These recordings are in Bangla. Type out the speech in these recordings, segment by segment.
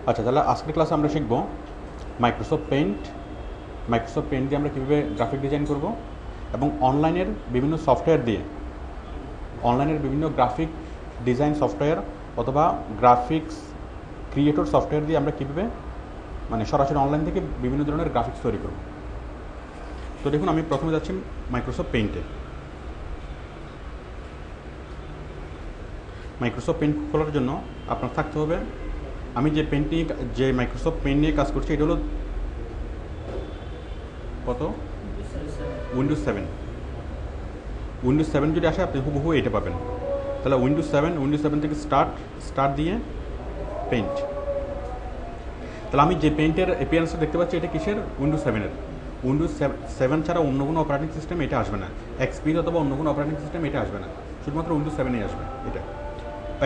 আচ্ছা, তাহলে আজকের ক্লাসে আমরা শিখব মাইক্রোসফট পেইন্ট দিয়ে আমরা কীভাবে গ্রাফিক ডিজাইন করব এবং অনলাইনের বিভিন্ন গ্রাফিক ডিজাইন সফটওয়্যার অথবা গ্রাফিক্স ক্রিয়েটর সফটওয়্যার দিয়ে আমরা কীভাবে সরাসরি অনলাইন থেকে বিভিন্ন ধরনের গ্রাফিক্স তৈরি করব। তো দেখুন, আমি প্রথমে যাচ্ছি মাইক্রোসফট পেইন্টে। মাইক্রোসফট পেইন্ট খোলার জন্য আপনার থাকতে হবে, আমি যে মাইক্রোসফট পেইন্ট নিয়ে কাজ করছি এটা হলো কত, উইন্ডোজ 7 যদি আসে আপনি হুবহু এটা পাবেন। তাহলে উইন্ডোজ 7 থেকে স্টার্ট দিয়ে পেইন্ট। তাহলে আমি যে পেইন্টের অ্যাপিয়ারেন্সটা দেখতে পাচ্ছি এটা কিসের, উইন্ডোজ 7 ছাড়া অন্য কোনো অপারেটিং সিস্টেম এটা আসবে না। এক্সপি অথবা অন্য কোনো অপারেটিং সিস্টেম এটা আসবে না, শুধুমাত্র উইন্ডোজ 7 আসবে। এটা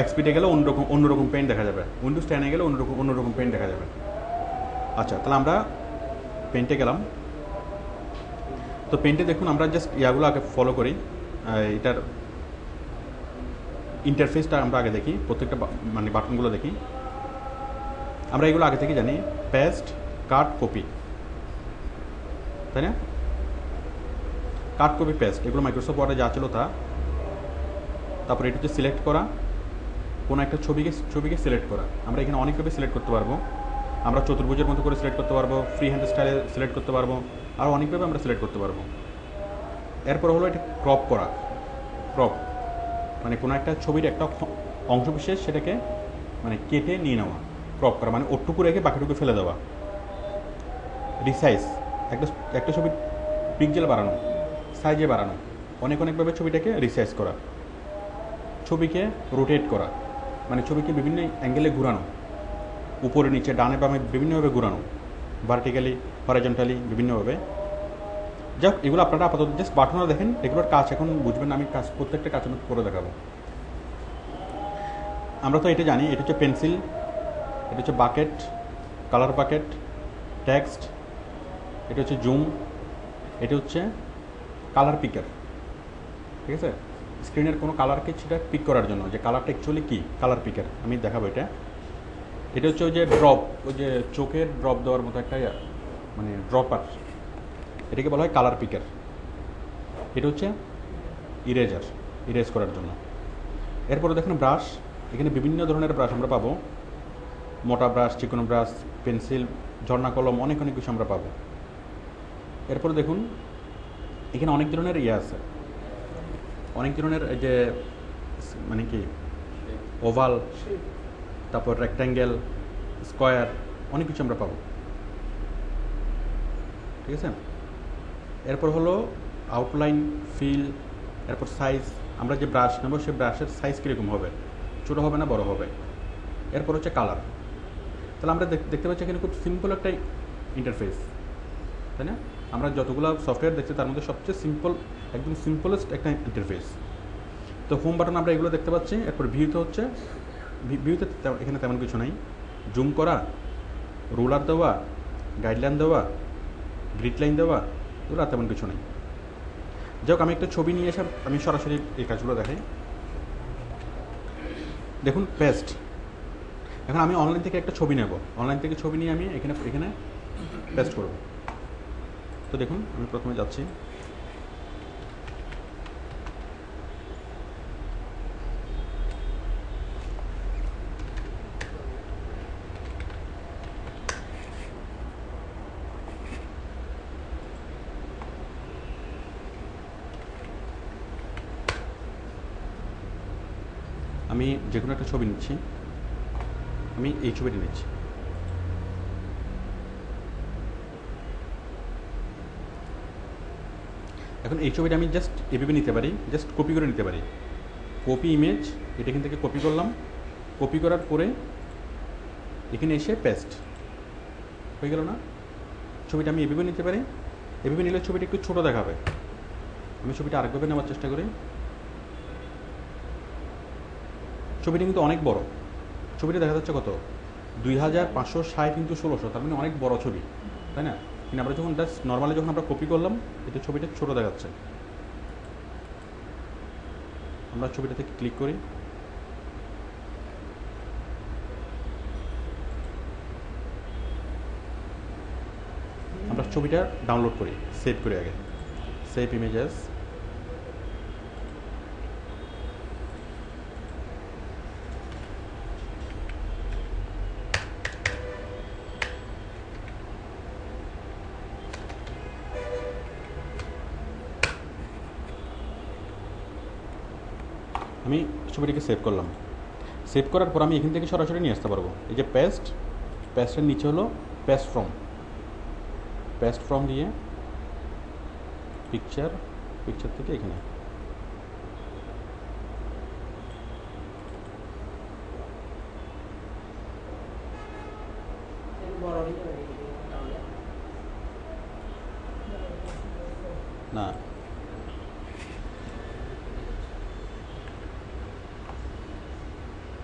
এক্সপিতে গেলে অন্যরকম পেইন্ট দেখা যাবে, উইন্ডোজ 10 গেলে অন্যরকম পেইন্ট দেখা যাবে। আচ্ছা, তাহলে আমরা পেইন্টে গেলাম। তো পেইন্টে দেখুন, আমরা জাস্ট ইয়াগুলো আগে ফলো করি, এটার ইন্টারফেসটা আমরা আগে দেখি, প্রত্যেকটা বাটনগুলো দেখি। আমরা এগুলো আগে থেকে জানি, পেস্ট, কাট, কপি, তাই না? কাট, কপি, পেস্ট এগুলো মাইক্রোসফট ওয়ার্ডে যা ছিল তা। তারপরে এটা হচ্ছে সিলেক্ট করা, কোনো একটা ছবিকে সিলেক্ট করা। আমরা এখানে অনেকভাবে সিলেক্ট করতে পারবো। আমরা চতুর্ভুজের মতো করে সিলেক্ট করতে পারবো, ফ্রি হ্যান্ড স্টাইলে সিলেক্ট করতে পারবো, আর অনেকভাবে আমরা সিলেক্ট করতে পারবো। এরপর হলো এটা ক্রপ করা। ক্রপ কোনো একটা ছবির একটা অংশ বিশেষ সেটাকে কেটে নিয়ে নেওয়া। ক্রপ করা ওটুকু রেখে বাকিটুকু ফেলে দেওয়া। রিসাইজ, একটা ছবির পিক্সেল বাড়ানো, সাইজে বাড়ানো, অনেকভাবে ছবিটাকে রিসাইজ করা। ছবিকে রোটেট করা, ছবিকে বিভিন্ন অ্যাঙ্গেলে ঘুরানো, উপরে নিচে ডানে বামে বিভিন্নভাবে ঘুরানো, ভার্টিক্যালি, হরাইজন্টালি, বিভিন্নভাবে। যাক, এগুলো আপনারা আপাতত জাস্ট বাটনটা দেখেন, এগুলোর কাজ এখন বুঝবেন না, আমি প্রত্যেকটা কাজ করে দেখাবো। আমরা তো এটা জানি, এটা হচ্ছে পেন্সিল, এটা হচ্ছে বাকেট, কালার বাকেট, টেক্সট, এটা হচ্ছে জুম, এটা হচ্ছে কালার পিকার। ঠিক আছে, স্ক্রিনের কোনো কালারকে সেটা পিক করার জন্য যে কালারটা অ্যাকচুয়ালি কী, কালার পিকার আমি দেখাবো। এটা হচ্ছে ওই যে ড্রপ, ওই যে চোখের ড্রপ দেওয়ার মতো একটা ড্রপার, এটাকে বলা হয় কালার পিকার। এটা হচ্ছে ইরেজ করার জন্য। এরপরে দেখুন ব্রাশ, এখানে বিভিন্ন ধরনের ব্রাশ আমরা পাবো, মোটা ব্রাশ, চিকনো ব্রাশ, পেন্সিল, ঝর্ণা কলম, অনেক কিছু আমরা পাবো। এরপরে দেখুন এখানে অনেক ধরনের আছে, অনেক ধরনের যে কি ওভাল, তারপর রেক্ট্যাঙ্গেল, স্কোয়ার, অনেক কিছু আমরা পাবো। ঠিক আছে, এরপর হলো আউটলাইন, ফিল, এরপর সাইজ। আমরা যে ব্রাশ নেব সেই ব্রাশের সাইজ কীরকম হবে, ছোটো হবে না বড় হবে। এরপর হচ্ছে কালার। তাহলে আমরা দেখতে পাচ্ছি এখানে খুব সিম্পল একটা ইন্টারফেস, তাই না? আমরা যতগুলো সফটওয়্যার দেখছি তার মধ্যে সবচেয়ে একদম সিম্পলেস্ট একটা ইন্টারফেস। তো হোম বাটন আমরা এগুলো দেখতে পাচ্ছি। এরপর ভিউতে এখানে তেমন কিছু নাই। জুম করা, রুলার দেওয়া, গাইডলাইন দেওয়া, গ্রিড লাইন দেওয়া, এগুলো তেমন কিছু নেই। যাই হোক, আমি একটা ছবি নিয়ে এসে আমি সরাসরি এই কাজগুলো দেখাই। দেখুন পেস্ট, এখন আমি অনলাইন থেকে একটা ছবি নেব, অনলাইন থেকে ছবি নিয়ে আমি এখানে পেস্ট করব। তো দেখুন, আমি প্রথমে যাচ্ছি, আমি যে কোনো একটা ছবি নিচ্ছি, আমি এই ছবিটি নিচ্ছি। এখন এই ছবিটা আমি জাস্ট এভাবে নিতে পারি, জাস্ট কপি করে নিতে পারি। কপি ইমেজ, এটা এখান থেকে কপি করলাম। কপি করার পরে এখানে এসে পেস্ট হয়ে গেল না? ছবিটা আমি এভাবে নিতে পারি। এভাবে নিলে ছবিটা একটু ছোটো দেখাবে। আমি ছবিটা আরেকভাবে নেওয়ার চেষ্টা করি। ছবিটা কিন্তু অনেক বড়, ছবিটা দেখা যাচ্ছে কত, 2560 কিন্তু 1600, তার অনেক বড় ছবি, তাই না? কিন্তু আমরা যখন জাস্ট নর্মালি আমরা কপি করলাম, এতে ছবিটা ছোটো দেখাচ্ছে। আমরা ছবিটাতে ক্লিক করি, ছবিটা ডাউনলোড করি, সেভ করি আগে। সেভ ইমেজেস, আমি ছবিটিকে সেভ করলাম। সেভ করার পর আমি এখান থেকে সরাসরি নিয়ে আসতে পারবো। এই যে পেস্টের নিচে হলো পেস্ট ফ্রম দিয়ে পিকচার থেকে এখানে না,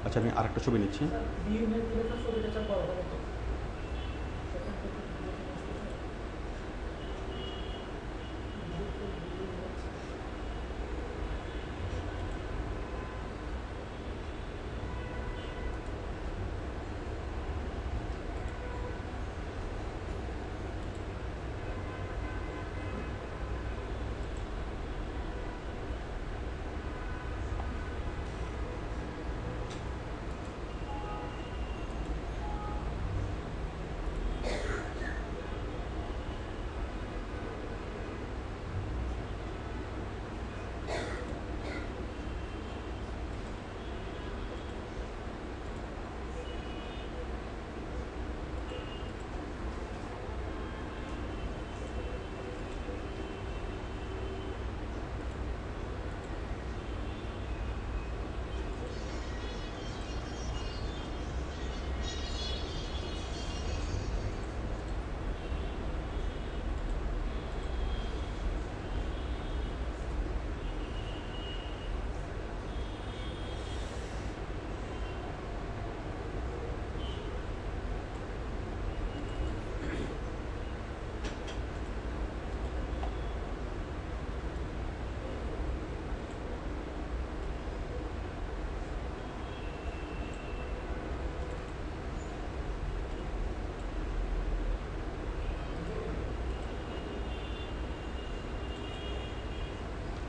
আচ্ছা আমি আরেকটা ছবি নিচ্ছি।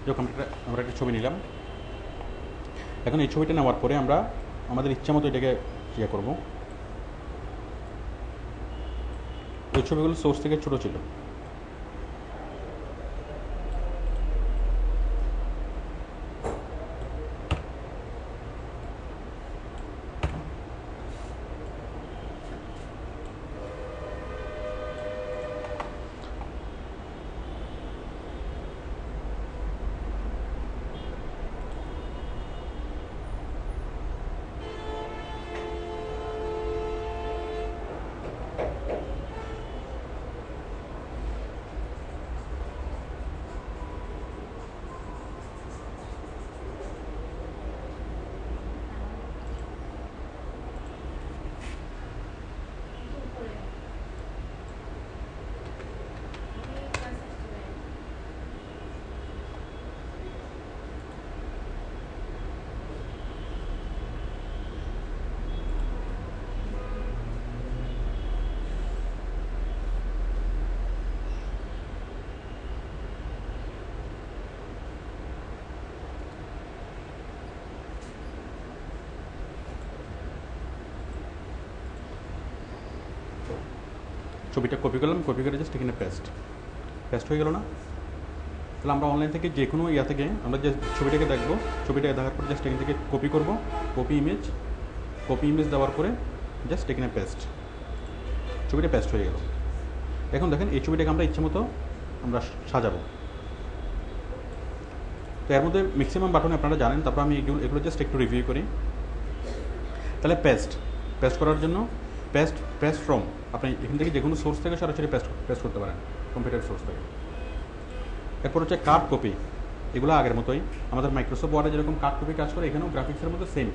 যখন আমরা একটা ছবি নিলাম, এখন এই ছবিটা নেওয়ার পরে আমরা আমাদের ইচ্ছা মতো এটাকে ইয়ে করবো। ওই ছবিগুলো সোর্স থেকে ছোটো ছিল, ছবিটা কপি করলাম, কপি করে জাস্ট এখানে পেস্ট হয়ে গেল না? তাহলে আমরা অনলাইন থেকে যে কোনো ইয়া থেকে আমরা যে ছবিটাকে দেখবো, ছবিটা দেখার পর জাস্ট এখান থেকে কপি করব, কপি ইমেজ দেওয়ার পরে জাস্ট এখানে ছবিটা পেস্ট হয়ে গেল। এখন দেখেন এই ছবিটাকে আমরা ইচ্ছে মতো আমরা সাজাবো। তো এর মধ্যে ম্যাক্সিমাম বাটন আপনারা জানেন, তারপর আমি এগুলো জাস্ট একটু রিভিউ করি। তাহলে পেস্ট করার জন্য পেস্ট ফ্রম, আপনি এখান থেকে যে কোনো সোর্স থেকে সরাসরি পেস্ট করতে পারেন, কম্পিউটার সোর্স থেকে। এরপর হচ্ছে কাট কপি, এগুলো আগের মতোই আমাদের মাইক্রোসফট ওয়ার্ডে যেরকম কাট কপি কাজ করে, এখানেও গ্রাফিক্সের মধ্যে সেম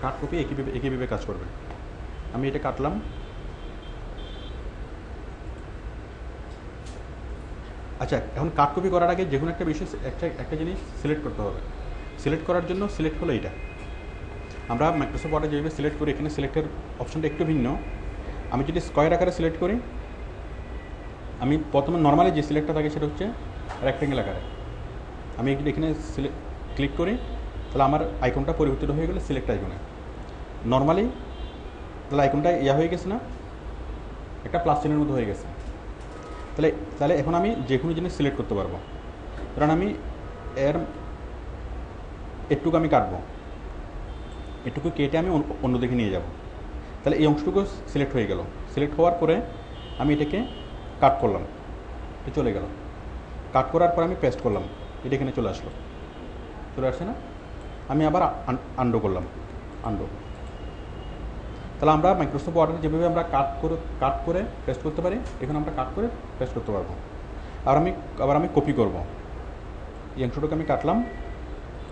কাট কপি একইভাবে কাজ করবে। আমি এটা কাটলাম, আচ্ছা এখন কাট কপি করার আগে যে কোনো একটা বিষয় একটা জিনিস সিলেক্ট করতে হবে। সিলেক্ট করার জন্য সিলেক্ট হলো এইটা, আমরা মাইক্রোসফট ওয়ার্ডে যেভাবে সিলেক্ট করি এখানে সিলেক্টের অপশনটা একটু ভিন্ন। আমি যদি স্কয়ার আকারে সিলেক্ট করি আমি প্রথমে নর্মালি যে সিলেক্টটা থাকে সেটা হচ্ছে রেক্টেঙ্গেল আকারে। আমি এখানে ক্লিক করি, তাহলে আমার আইকনটা পরিবর্তিত হয়ে গেলে সিলেক্ট আইকনে। নর্মালি তাহলে আইকনটা হয়ে গেছে না, একটা প্লাস চিহ্নের মধ্যে হয়ে গেছে। তাহলে তাহলে এখন আমি যে কোনো জিনিস সিলেক্ট করতে পারবো। কারণ আমি এটুকু আমি কাটবো, এটুকু কেটে আমি অন্যদিকে নিয়ে যাব। তাহলে এই অংশটুকু সিলেক্ট হয়ে গেল। সিলেক্ট হওয়ার পরে আমি এটাকে কাট করলাম, এটা চলে গেল। কাট করার পর আমি পেস্ট করলাম, এটা এখানে চলে আসলো, চলে আসছে না। আমি আবার আন্ডু করলাম, আন্ডু। তাহলে আমরা মাইক্রোসফট ওয়ার্ডে যেভাবে আমরা কাট করে পেস্ট করতে পারি, এখানে আমরা কাট করে পেস্ট করতে পারবো। আবার আমি কপি করব, এই অংশটুকু আমি কাটলাম,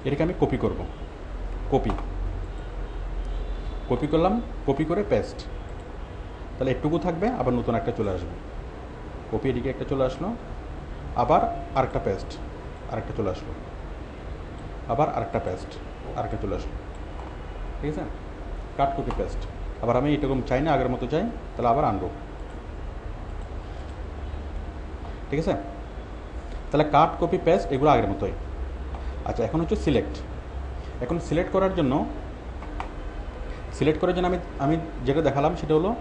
এটাকে আমি কপি করব, কপি করলাম, কপি করে পেস্ট। তাহলে একটুকু থাকবে, আবার নতুন একটা চলে আসবে। কপি এদিকে একটা চলে আসলো, আবার আরেকটা পেস্ট, আরেকটা চলে আসলো, আবার আরেকটা পেস্ট, আরেকটা চলে আসলো। ঠিক আছে, কাট কপি পেস্ট। আবার আমি এরকম চাই না, আগের মতো চাই, তাহলে আবার আনবো। ঠিক আছে, তাহলে কাট কপি পেস্ট এগুলো আগের মতোই। আচ্ছা, এখন হচ্ছে সিলেক্ট। এখন সিলেক্ট করার জন্য আমি যেটা দেখালাম সেটা হলো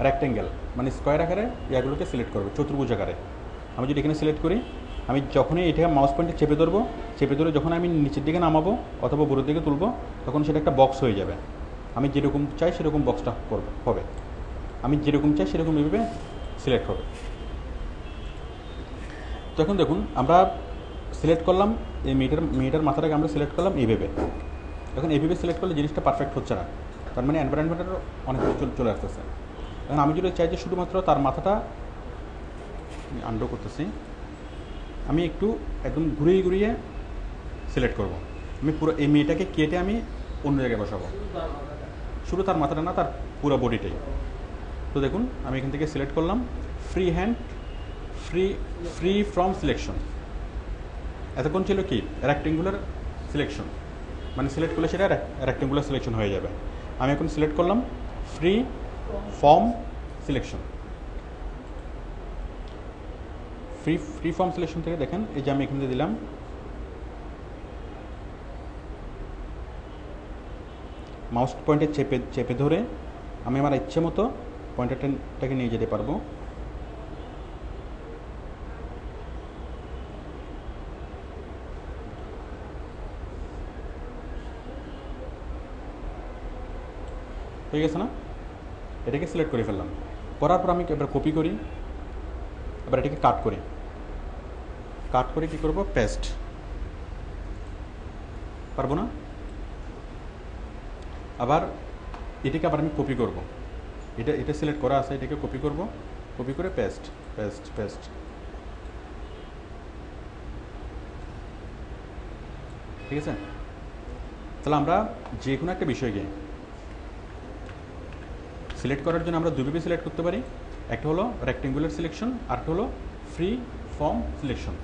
রেক্টেঙ্গেল, মানে স্কোয়ার আকারে ইয়াগুলোকে সিলেক্ট করবে, চতুর্ভুজ আকারে। আমি যদি এখানে সিলেক্ট করি, আমি যখনই এটাকে মাউস পয়েন্টে চেপে ধরে যখন আমি নিচের দিকে নামাবো অথবা উপরের দিকে তুলবো, তখন সেটা একটা বক্স হয়ে যাবে। আমি যেরকম চাই সেরকম বক্সটা হবে, আমি যেরকম চাই সেরকম এইভাবে সিলেক্ট হবে। তো এখন দেখুন, আমরা সিলেক্ট করলাম এই মেয়েটার মাথাটাকে আমরা সিলেক্ট করলাম এইভাবে। এখন এইভাবে সিলেক্ট করলে জিনিসটা পারফেক্ট হচ্ছে না, তার মানে এনভায়রনমেন্টের অনেক কিছু চলে আসতেছে। এখন আমি যদি চাই যে শুধুমাত্র তার মাথাটা আন্ডু করতেছি, আমি একদম ঘুরিয়ে সিলেক্ট করব। আমি পুরো এই মেয়েটাকে কেটে আমি অন্য জায়গায় বসাবো, শুধু তার মাথাটা না, তার পুরো বডিটাই। তো দেখুন, আমি এখান থেকে সিলেক্ট করলাম ফ্রি ফ্রম সিলেকশন। এতক্ষণ ছিল কি রেক্টেঙ্গুলার সিলেকশন, মানে সিলেক্ট করলে সেটা রেক্টেঙ্গুলার সিলেকশন হয়ে যাবে। আমি এখন সিলেক্ট করলাম free form selection. Free form selection থেকে দেখেন, এই যে আমি এখান থেকে দিলাম, মাউস পয়েন্টে চেপে ধরে আমি আমার ইচ্ছে মতো পয়েন্টারটাকে নিয়ে যেতে পারবো। হয়ে গেছে না, এটাকে সিলেক্ট করে ফেললাম। করার পর আমি এবার কপি করি, এবার এটাকে কাট করে কি করব, পেস্ট। পারবো না, আবার এটাকে আবার আমি কপি করব, এটা সিলেক্ট করা আছে, এটাকে কপি করব, কপি করে পেস্ট। ঠিক আছে, তাহলে আমরা যে কোনো একটা বিষয়কে সিলেক্ট করার জন্য আমরা দুইভাবে সিলেক্ট করতে পারি। একটা হলো রেক্টেঙ্গুলার সিলেকশন, আর একটা হলো ফ্রি ফর্ম সিলেকশন।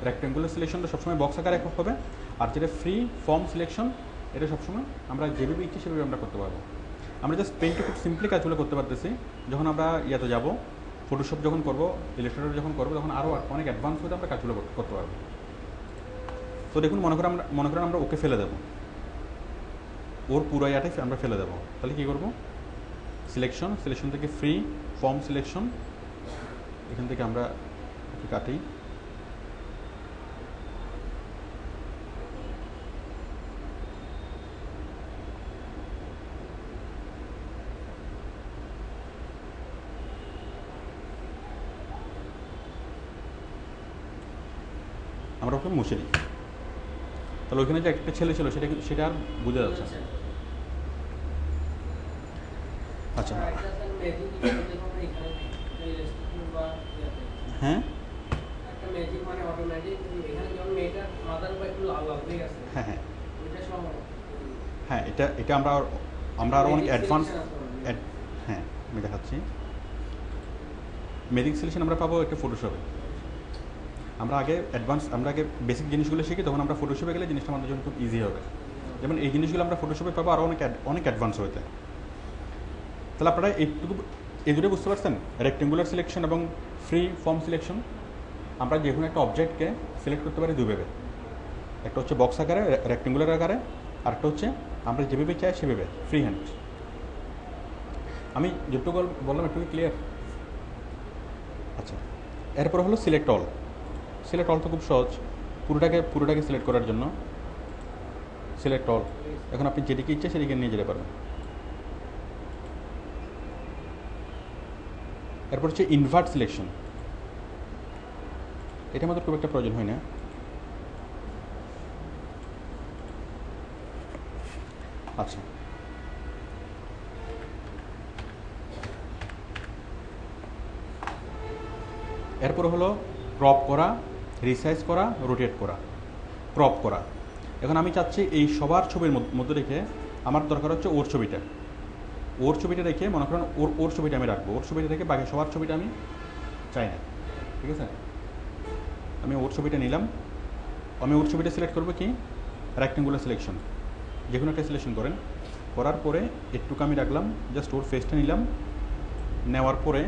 রেক্টেঙ্গুলার সিলেকশনটা সবসময় বক্স আকারে হবে, আর যেটা ফ্রি ফর্ম সিলেকশন এটা সবসময় আমরা যেভাবে ইচ্ছে সেভাবে আমরা করতে পারবো। আমরা জাস্ট পেন্টে খুব সিম্পলি কাজগুলো করতে পারতেছি। যখন আমরা ইয়াতে যাব, ফটোশপ যখন করবো, ইলাস্ট্রেটর যখন করবো, তখন আরও অনেক অ্যাডভান্স হতে আমরা কাজগুলো করতে পারবো। তো দেখুন, মনে করেন আমরা ওকে ফেলে দেবো, ওর পুরো ইয়াটাই আমরা ফেলে দেবো। তাহলে কী করবো, সিলেকশন থেকে ফ্রি ফর্ম সিলেকশন, এখান থেকে আমরা কাটি। আমরা ওকে মুছে দিই, তাহলে ওইখানে যে একটা ছেলে ছিল সেটা আর বোঝা যাচ্ছে না। আচ্ছা, হ্যাঁ হ্যাঁ, এটা আমরা আরও অনেক অ্যাডভান্স। হ্যাঁ, আমি দেখাচ্ছি। ম্যাজিক সিলেকশন আমরা পাবো একটা ফটোশপে। আমরা আগে বেসিক জিনিসগুলো শিখি, তখন আমরা ফটোশপে গেলে জিনিসটা আমাদের জন্য খুব ইজি হবে। যেমন এই জিনিসগুলো আমরা ফটোশপে পাবো আরও অনেক অ্যাডভান্স হতে। তাহলে আপনারা এই দুটো বুঝতে পারছেন, রেক্টেঙ্গুলার সিলেকশন এবং ফ্রি ফর্ম সিলেকশন। আমরা যে কোনো একটা অবজেক্টকে সিলেক্ট করতে পারি দুভাবে, একটা হচ্ছে বক্স আকারে, রেক্টেঙ্গুলার আকারে, আর একটা হচ্ছে আমরা যেভাবে চাই সেভাবে ফ্রি হ্যান্ড। আমি যেটুকু বললাম একটু ক্লিয়ার? আচ্ছা, এরপর হলো সিলেক্ট অল। সিলেক্ট অল তো খুব সহজ, পুরোটাকে সিলেক্ট করার জন্য সিলেক্ট অল। এখন আপনি যেদিকে ইচ্ছে সেদিকে নিয়ে যেতে পারবেন। এরপর হচ্ছে ইনভার্ট সিলেকশন, এটা আমাদের খুব একটা প্রয়োজন হয় না। আচ্ছা, এরপর হলো ক্রপ করা, রিসাইজ করা, রোটেট করা। ক্রপ করা, এখন আমি চাচ্ছি এই সবার ছবির মধ্যে রেখে আমার দরকার হচ্ছে ওর ছবিটা। ওর ছবিটা রেখে মনে করেন ওর ছবিটা আমি রাখবো, ওর ছবিটা রেখে বাকি সবার ছবিটা আমি চাই না। ঠিক আছে, আমি ওর ছবিটা নিলাম, আমি ওর ছবিটা সিলেক্ট করবো কি রেক্টেঙ্গুলার সিলেকশন, যে কোনো একটা সিলেকশন করেন। করার পরে একটুকু আমি রাখলাম, জাস্ট ওর ফেসটা নিলাম, নেওয়ার পরে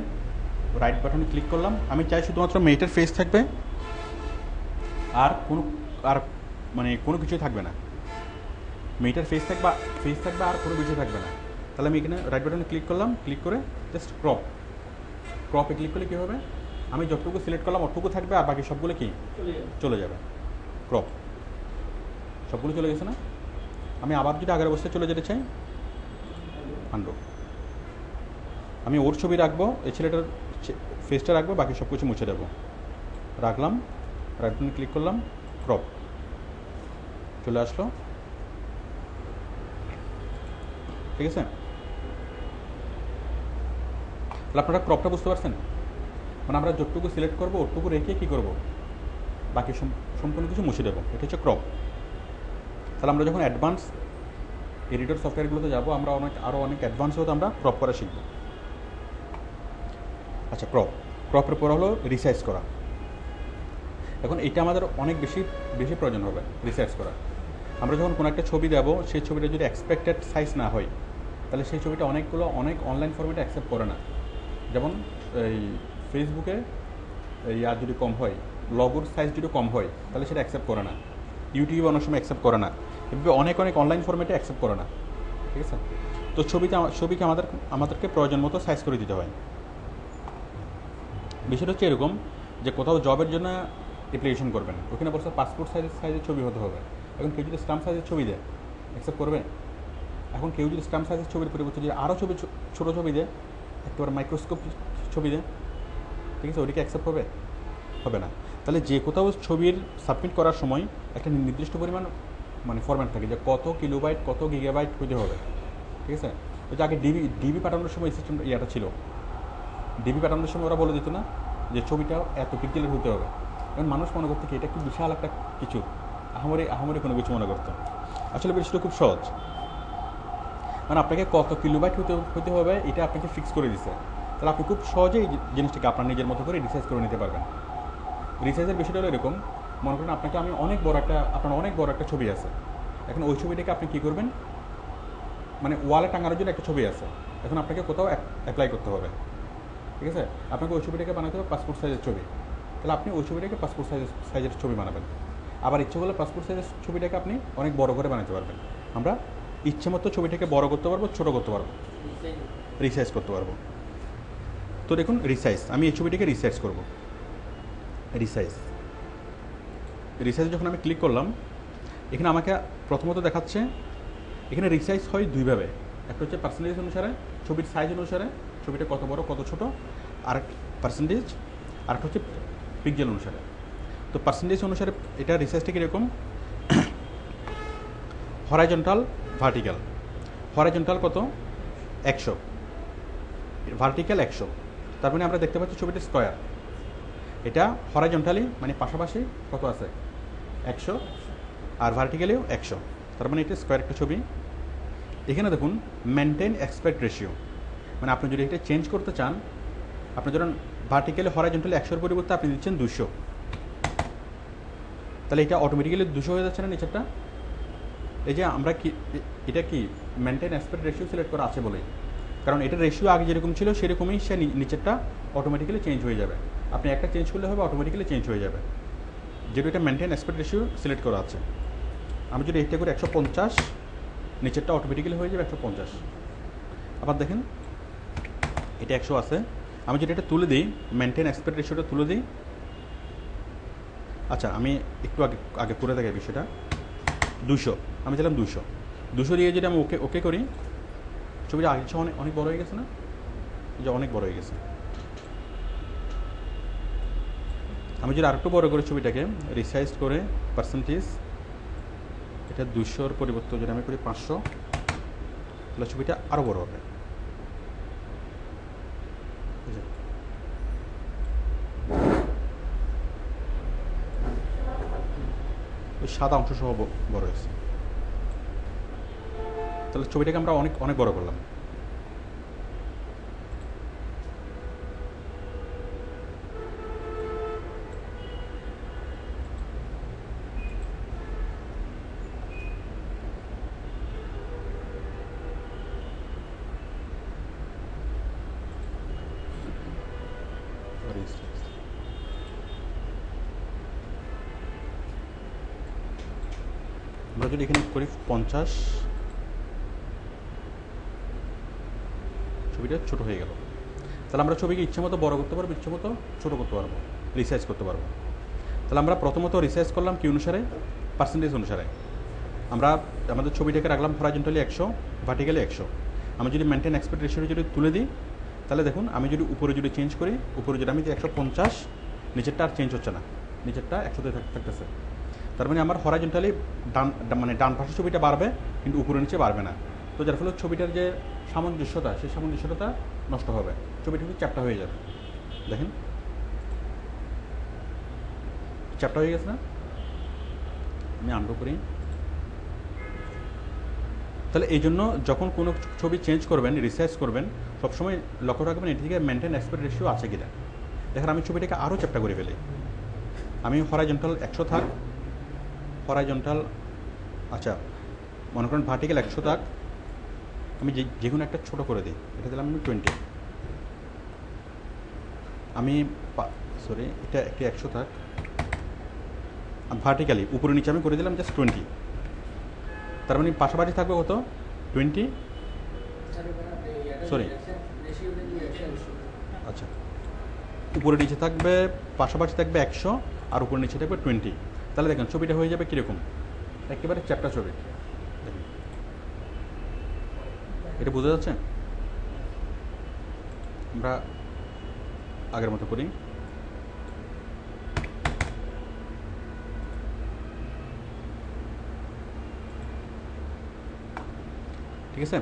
রাইট বাটনে ক্লিক করলাম। আমি চাই শুধুমাত্র মেয়েটার ফেস থাকবে, আর কোনো কিছুই থাকবে না। মেয়েটার ফেস থাকবে আর কোনো কিছু থাকবে না। তাহলে আমি এখানে রাইট বাটনে ক্লিক করলাম, ক্লিক করে জাস্ট ক্রপে ক্লিক করলে কী হবে, আমি যতটুকু সিলেক্ট করলাম অতটুকু থাকবে, আর বাকি সবগুলো কি চলে যাবে। ক্রপ সবগুলো চলে গেছে না? আমি আবার যদি আগের অবস্থায় চলে যেতে চাই, আনডু। আমি ওর ছবি রাখবো, এই ছেলেটার ফেসটা রাখবো, বাকি সব কিছু মুছে দেবো। রাখলাম, রাইট বাটনে ক্লিক করলাম, ক্রপ চলে আসলো। ঠিক আছে, তাহলে আপনারা ক্রপটা বুঝতে পারছেন? মানে আমরা যতটুকু সিলেক্ট করবো ওটুকু রেখে কী করবো, বাকি সম্পূর্ণ কিছু মুছে দেবো। এটা হচ্ছে ক্রপ। তাহলে আমরা যখন অ্যাডভান্স এডিটর সফটওয়্যারগুলোতে যাবো, আমরা আরও অনেক অ্যাডভান্স হতে আমরা ক্রপ করা শিখব। আচ্ছা, ক্রপের পর হলো রিসাইজ করা। এখন এটা আমাদের অনেক বেশি প্রয়োজন হবে রিসাইজ করা। আমরা যখন কোনো একটা ছবি দেবো, সেই ছবিটা যদি এক্সপেক্টেড সাইজ না হয়, তাহলে সেই ছবিটা অনেক অনলাইন ফরম্যাটে অ্যাকসেপ্ট করে না। যেমন এই ফেসবুকে আর যদি কম হয়, লগোর সাইজ যদি কম হয়, তাহলে সেটা অ্যাকসেপ্ট করে না। ইউটিউব অনেক সময় অ্যাকসেপ্ট করে না, এভাবে অনেক অনলাইন ফরম্যাটে অ্যাকসেপ্ট করে না। ঠিক আছে, তো ছবিকে আমাদেরকে প্রয়োজন মতো সাইজ করে দিতে হয়। বিষয়টা হচ্ছে এরকম যে কোথাও জবের জন্য অ্যাপ্লিকেশন করবেন, ওখানে বলছে পাসপোর্ট সাইজের ছবি হতে হবে। এখন কেউ যদি স্ট্যাম্প সাইজের ছবি দেয়, অ্যাকসেপ্ট করবে? এখন কেউ যদি স্ট্যাম্প সাইজের ছবির পরিবর্তে যদি আরও ছোটো ছবি দেয়, একেবারে মাইক্রোস্কোপ ছবি দেয়, ঠিক আছে, ওইটাকে অ্যাকসেপ্ট হবে না। তাহলে যে কোথাও ছবির সাবমিট করার সময় একটা নির্দিষ্ট পরিমাণ ফরম্যাট থাকে, যে কত কিলোবাইট কত গিগাবাইট হতে হবে। ঠিক আছে, ওই যে আগে ডিবি পাঠানোর সময় সিস্টেম ইয়াটা ছিল। ডিবি পাঠানোর সময় ওরা বলে দিত না যে ছবিটা এত পিক্সেলের হতে হবে। কারণ মানুষ মনে করতো কি এটা কি বিশাল একটা কিছু, আহামরি কোনো কিছু মনে করতো। আসলে বিষয়টা খুব সহজ, আপনাকে কত কিলোবাইট হতে হবে এটা আপনাকে ফিক্স করে দিচ্ছে। তাহলে আপনি খুব সহজেই এই জিনিসটাকে আপনার নিজের মতো করে রিসাইজ করে নিতে পারবেন। রিসাইজের বিষয়টা হলো এরকম, মনে করেন আপনার অনেক বড় একটা ছবি আছে। এখন ওই ছবিটাকে আপনি কী করবেন, ওয়ালে টাঙানোর জন্য একটা ছবি আছে, এখন আপনাকে কোথাও অ্যাপ্লাই করতে হবে। ঠিক আছে, আপনাকে ওই ছবিটাকে বানাতে হবে পাসপোর্ট সাইজের ছবি। তাহলে আপনি ওই ছবিটাকে পাসপোর্ট সাইজের ছবি বানাবেন। আবার ইচ্ছে করলে পাসপোর্ট সাইজের ছবিটাকে আপনি অনেক বড় করে বানাতে পারবেন। আমরা ইচ্ছে মতো ছবিটাকে বড় করতে পারবো, ছোটো করতে পারবো, রিসাইজ করতে পারবো। তো দেখুন রিসাইজ, আমি এই ছবিটাকে রিসাইজ করব। রিসাইজ যখন আমি ক্লিক করলাম, এখানে আমাকে প্রথমত দেখাচ্ছে এখানে রিসাইজ হয় দুইভাবে। একটা হচ্ছে পার্সেন্টেজ অনুসারে, ছবির সাইজ অনুসারে, ছবিটা কত বড় কত ছোটো, আর পার্সেন্টেজ, আর একটা হচ্ছে পিক্সেল অনুসারে। তো পার্সেন্টেজ অনুসারে এটা রিসাইজটা কীরকম, হরাইজন্টাল ভার্টিক্যাল। হরাইজন্টাল কত 100, ভার্টিক্যাল 100। তার মানে আমরা দেখতে পাচ্ছি ছবিটা স্কোয়ার। এটা হরাইজন্টালি পাশাপাশি কত আছে 100, আর ভার্টিক্যালিও 100। তার মানে এটা স্কোয়ার একটা ছবি। এখানে দেখুন মেনটেন অ্যাসপেক্ট রেশিও, আপনি যদি এটা চেঞ্জ করতে চান, আপনি ধরুন ভার্টিক্যালি হরাইজন্টালি 100-এর পরিবর্তে আপনি দিচ্ছেন 200, তাহলে এটা অটোমেটিক্যালি 200 হয়ে যাচ্ছে না নিচেরটা। এই যে আমরা এটা কি মেনটেন অ্যাসপেক্ট রেশিও সিলেক্ট করা আছে বলেই। কারণ এটা রেশিও আগে যেরকম ছিল সেরকমই সে নিচেরটা অটোমেটিক্যালি চেঞ্জ হয়ে যাবে। আপনি একটা চেঞ্জ করলে হবে, অটোমেটিক্যালি চেঞ্জ হয়ে যাবে, যেহেতু এটা মেনটেন অ্যাসপেক্ট রেশিও সিলেক্ট করা আছে। আমি যদি এটা করে 150, নিচেরটা অটোমেটিক্যালি হয়ে যাবে 150। আবার দেখেন এটা 100 আছে, আমি যদি এটা তুলে দিই, মেনটেন অ্যাসপেক্ট রেশিওটা তুলে দিই। আচ্ছা আমি একটু আগে আগে করে দেখাই বিষয়টা। 200 আমি দিলাম, 200 দিয়ে যদি আমি ওকে ওকে করি, ছবিটা আগের চেয়ে অনেক অনেক বড় হয়ে গেছে না? যে অনেক বড় হয়ে গেছে। আমি যদি আরেকটু বড় করে ছবিটাকে রিসাইজ করে পার্সেন্টেজ, এটা 200-র পরিবর্তে যদি আমি করি 500, তাহলে ছবিটা আরও বড় হবে। ওই সাদা অংশ সহ বড় হয়েছে। তাহলে ছবিটাকে আমরা অনেক অনেক বড় করলাম। আমরা যদি এখানে করি 50, ছবিটা ছোট হয়ে গেল। তাহলে আমরা ছবিকে ইচ্ছে মতো বড় করতে পারবো, ইচ্ছে মতো ছোটো করতে পারবো, রিসাইজ করতে পারবো। তাহলে আমরা প্রথমত রিসাইজ করলাম কি অনুসারে? পার্সেন্টেজ অনুসারে। আমরা আমাদের ছবিটাকে রাখলাম হরাইজন্টালি 100, ভার্টিক্যালি 100। আমি যদি মেনটেন অ্যাসপেক্ট রেশিও যদি তুলে দিই, তাহলে দেখুন আমি যদি উপরে যদি চেঞ্জ করি, উপরে যদি আমি 150, নিচেরটা আর চেঞ্জ হচ্ছে না, নিচেরটা 100-তে থাকতেছে। তার মানে আমার হরাইজন্টালি ডান পাশের ছবিটা বাড়বে, কিন্তু উপরে নিচে বাড়বে না। তো যার ফলে ছবিটার যে সামঞ্জস্যতা, সেই সামঞ্জস্যতা নষ্ট হবে, ছবিটা কিন্তু চ্যাপ্টা হয়ে যাবে। দেখেন চ্যাপ্টা হয়ে গেছে না? আমি আনডু করি। তাহলে এই জন্য যখন কোনো ছবি চেঞ্জ করবেন, রিসাইজ করবেন, সবসময় লক্ষ্য রাখবেন এটি থেকে মেনটেন অ্যাসপেক্ট রেশিও আছে কিনা। দেখেন আমি ছবিটাকে আরও চ্যাপ্টা করে ফেলি। আমি হরাইজন্টাল 100 থাক, হরাইজন্টাল, আচ্ছা মনে করেন ভার্টিক্যাল 100 থাক, আমি যে কোনো একটা ছোটো করে দিই, এটা দিলাম আমি 20। আমি সরি, এটা একটি 100 থাক, ভার্টিক্যালি উপরে নিচে আমি করে দিলাম জাস্ট 20। তার মানে পাশাপাশি থাকবে কত? 20, সরি আচ্ছা, উপরে নিচে থাকবে, পাশাপাশি থাকবে 100, আর উপরে নিচে থাকবে 20। তাহলে দেখেন ছবিটা হয়ে যাবে কীরকম? একেবারে চ্যাপ্টা ছবি। দেখেন এটা বোঝা যাচ্ছে? আমরা আগের মতো করি। ঠিক আছে,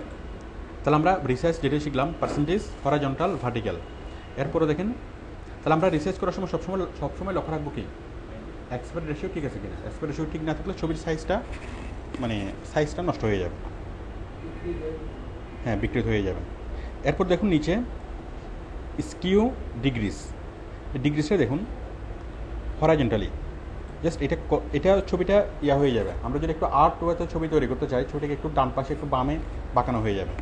তাহলে আমরা রিসার্চ যেটা শিখলাম পার্সেন্টেজ, হরাইজন্টাল, ভার্টিক্যাল। এরপরে দেখেন, তাহলে আমরা রিসার্চ করার সময় সবসময় লক্ষ্য রাখবো কি অ্যাসপেক্ট রেশিও ঠিক আছে কিনা। অ্যাসপেক্ট রেশিও ঠিক না থাকলে ছবির সাইজটা নষ্ট হয়ে যাবে, হ্যাঁ বিকৃত হয়ে যাবে। এরপর দেখুন নিচে স্কিউ ডিগ্রিসে দেখুন হরাইজন্টালি, জাস্ট এটা ছবিটা হয়ে যাবে। আমরা যদি একটু আর্ট ওয়েতে ছবি তৈরি করতে চাই, ছবিটাকে একটু ডান পাশে একটু বামে বাঁকানো হয়ে যাবে।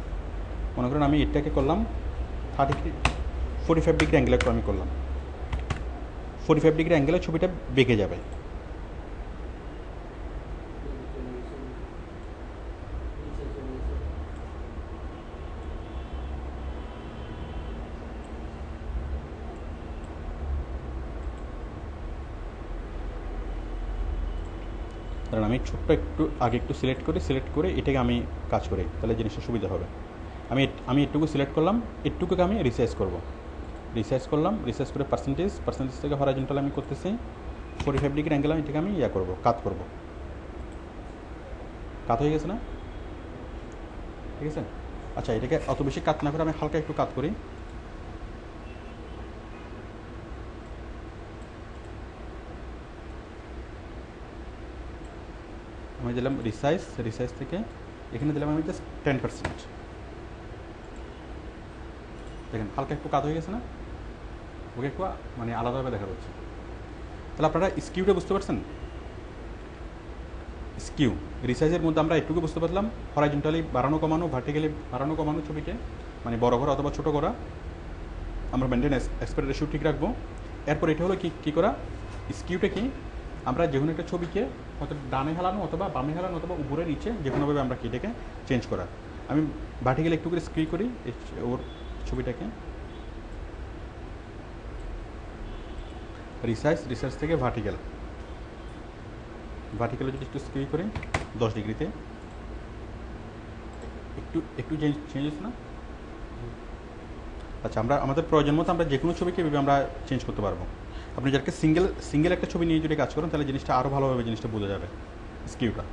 মনে করেন আমি এটাকে করলাম 45 ডিগ্রি অ্যাঙ্গেলে আমি করলাম, 45 ডিগ্রি অ্যাঙ্গেলে ছবিটা বেঁকে যাবে। কারণ আমি ছোট্ট একটু আগে একটু সিলেক্ট করে এটাকে আমি কাজ করি, তাহলে জিনিসটা সুবিধা হবে। আমি এটুকু সিলেক্ট করলাম, এটুকুকে আমি রিসাইজ করলাম, রিসাইজ করে পার্সেন্টেজ থেকে হরাইজন্টাল আমি করতেছি 45 ডিগ্রি অ্যাঙ্গেল, আমি এটাকে আমি কাট করব। কাট হয়ে গেছে না? ঠিক আছে, আচ্ছা এটাকে অত বেশি কাট না করে আমি হালকা একটু কাট করি। আমি দিলাম রিসাইজ থেকে এখানে দিলাম আমি জাস্ট 10%। দেখেন হালকা একটু কাজ হয়ে গেছে না? ওকে একটু আলাদাভাবে দেখা যাচ্ছে। তাহলে আপনারা স্কিউটা বুঝতে পারছেন? স্কিউ রিসাইজের মধ্যে আমরা একটুকু বুঝতে পারলাম হরাইজন্টালি বাড়ানো কমানো, ভার্টিক্যালি বাড়ানো কমানো ছবিকে, মানে বড় করা অথবা ছোটো করা, আমরা মেনটেন্যান্স অ্যাসপেক্ট রেশিও ঠিক রাখবো। এরপর এটা হলো কী করা, স্কিউটা কি, আমরা যে কোনো একটা ছবিকে হয়তো ডানে হেলানো অথবা বামে হেলানো অথবা উপরে নিচে যে কোনোভাবে আমরা এটাকে চেঞ্জ করা। আমি ভার্টিক্যালি একটু করে স্ক্রিউ করি ওর ছবিটাকে, রিসার্চ থেকে ভার্টিক্যালে যদি একটু স্ক্রিউ করি 10 ডিগ্রিতে, একটু চেঞ্জেস না। আচ্ছা, আমরা আমাদের প্রয়োজন মতো আমরা যে কোনো ছবিকে এভাবে আমরা চেঞ্জ করতে পারবো। আপনি যাকে সিঙ্গেল একটা ছবি নিয়ে যদি কাজ করেন তাহলে জিনিসটা আরও ভালোভাবে জিনিসটা বোঝা যাবে। স্কিউটা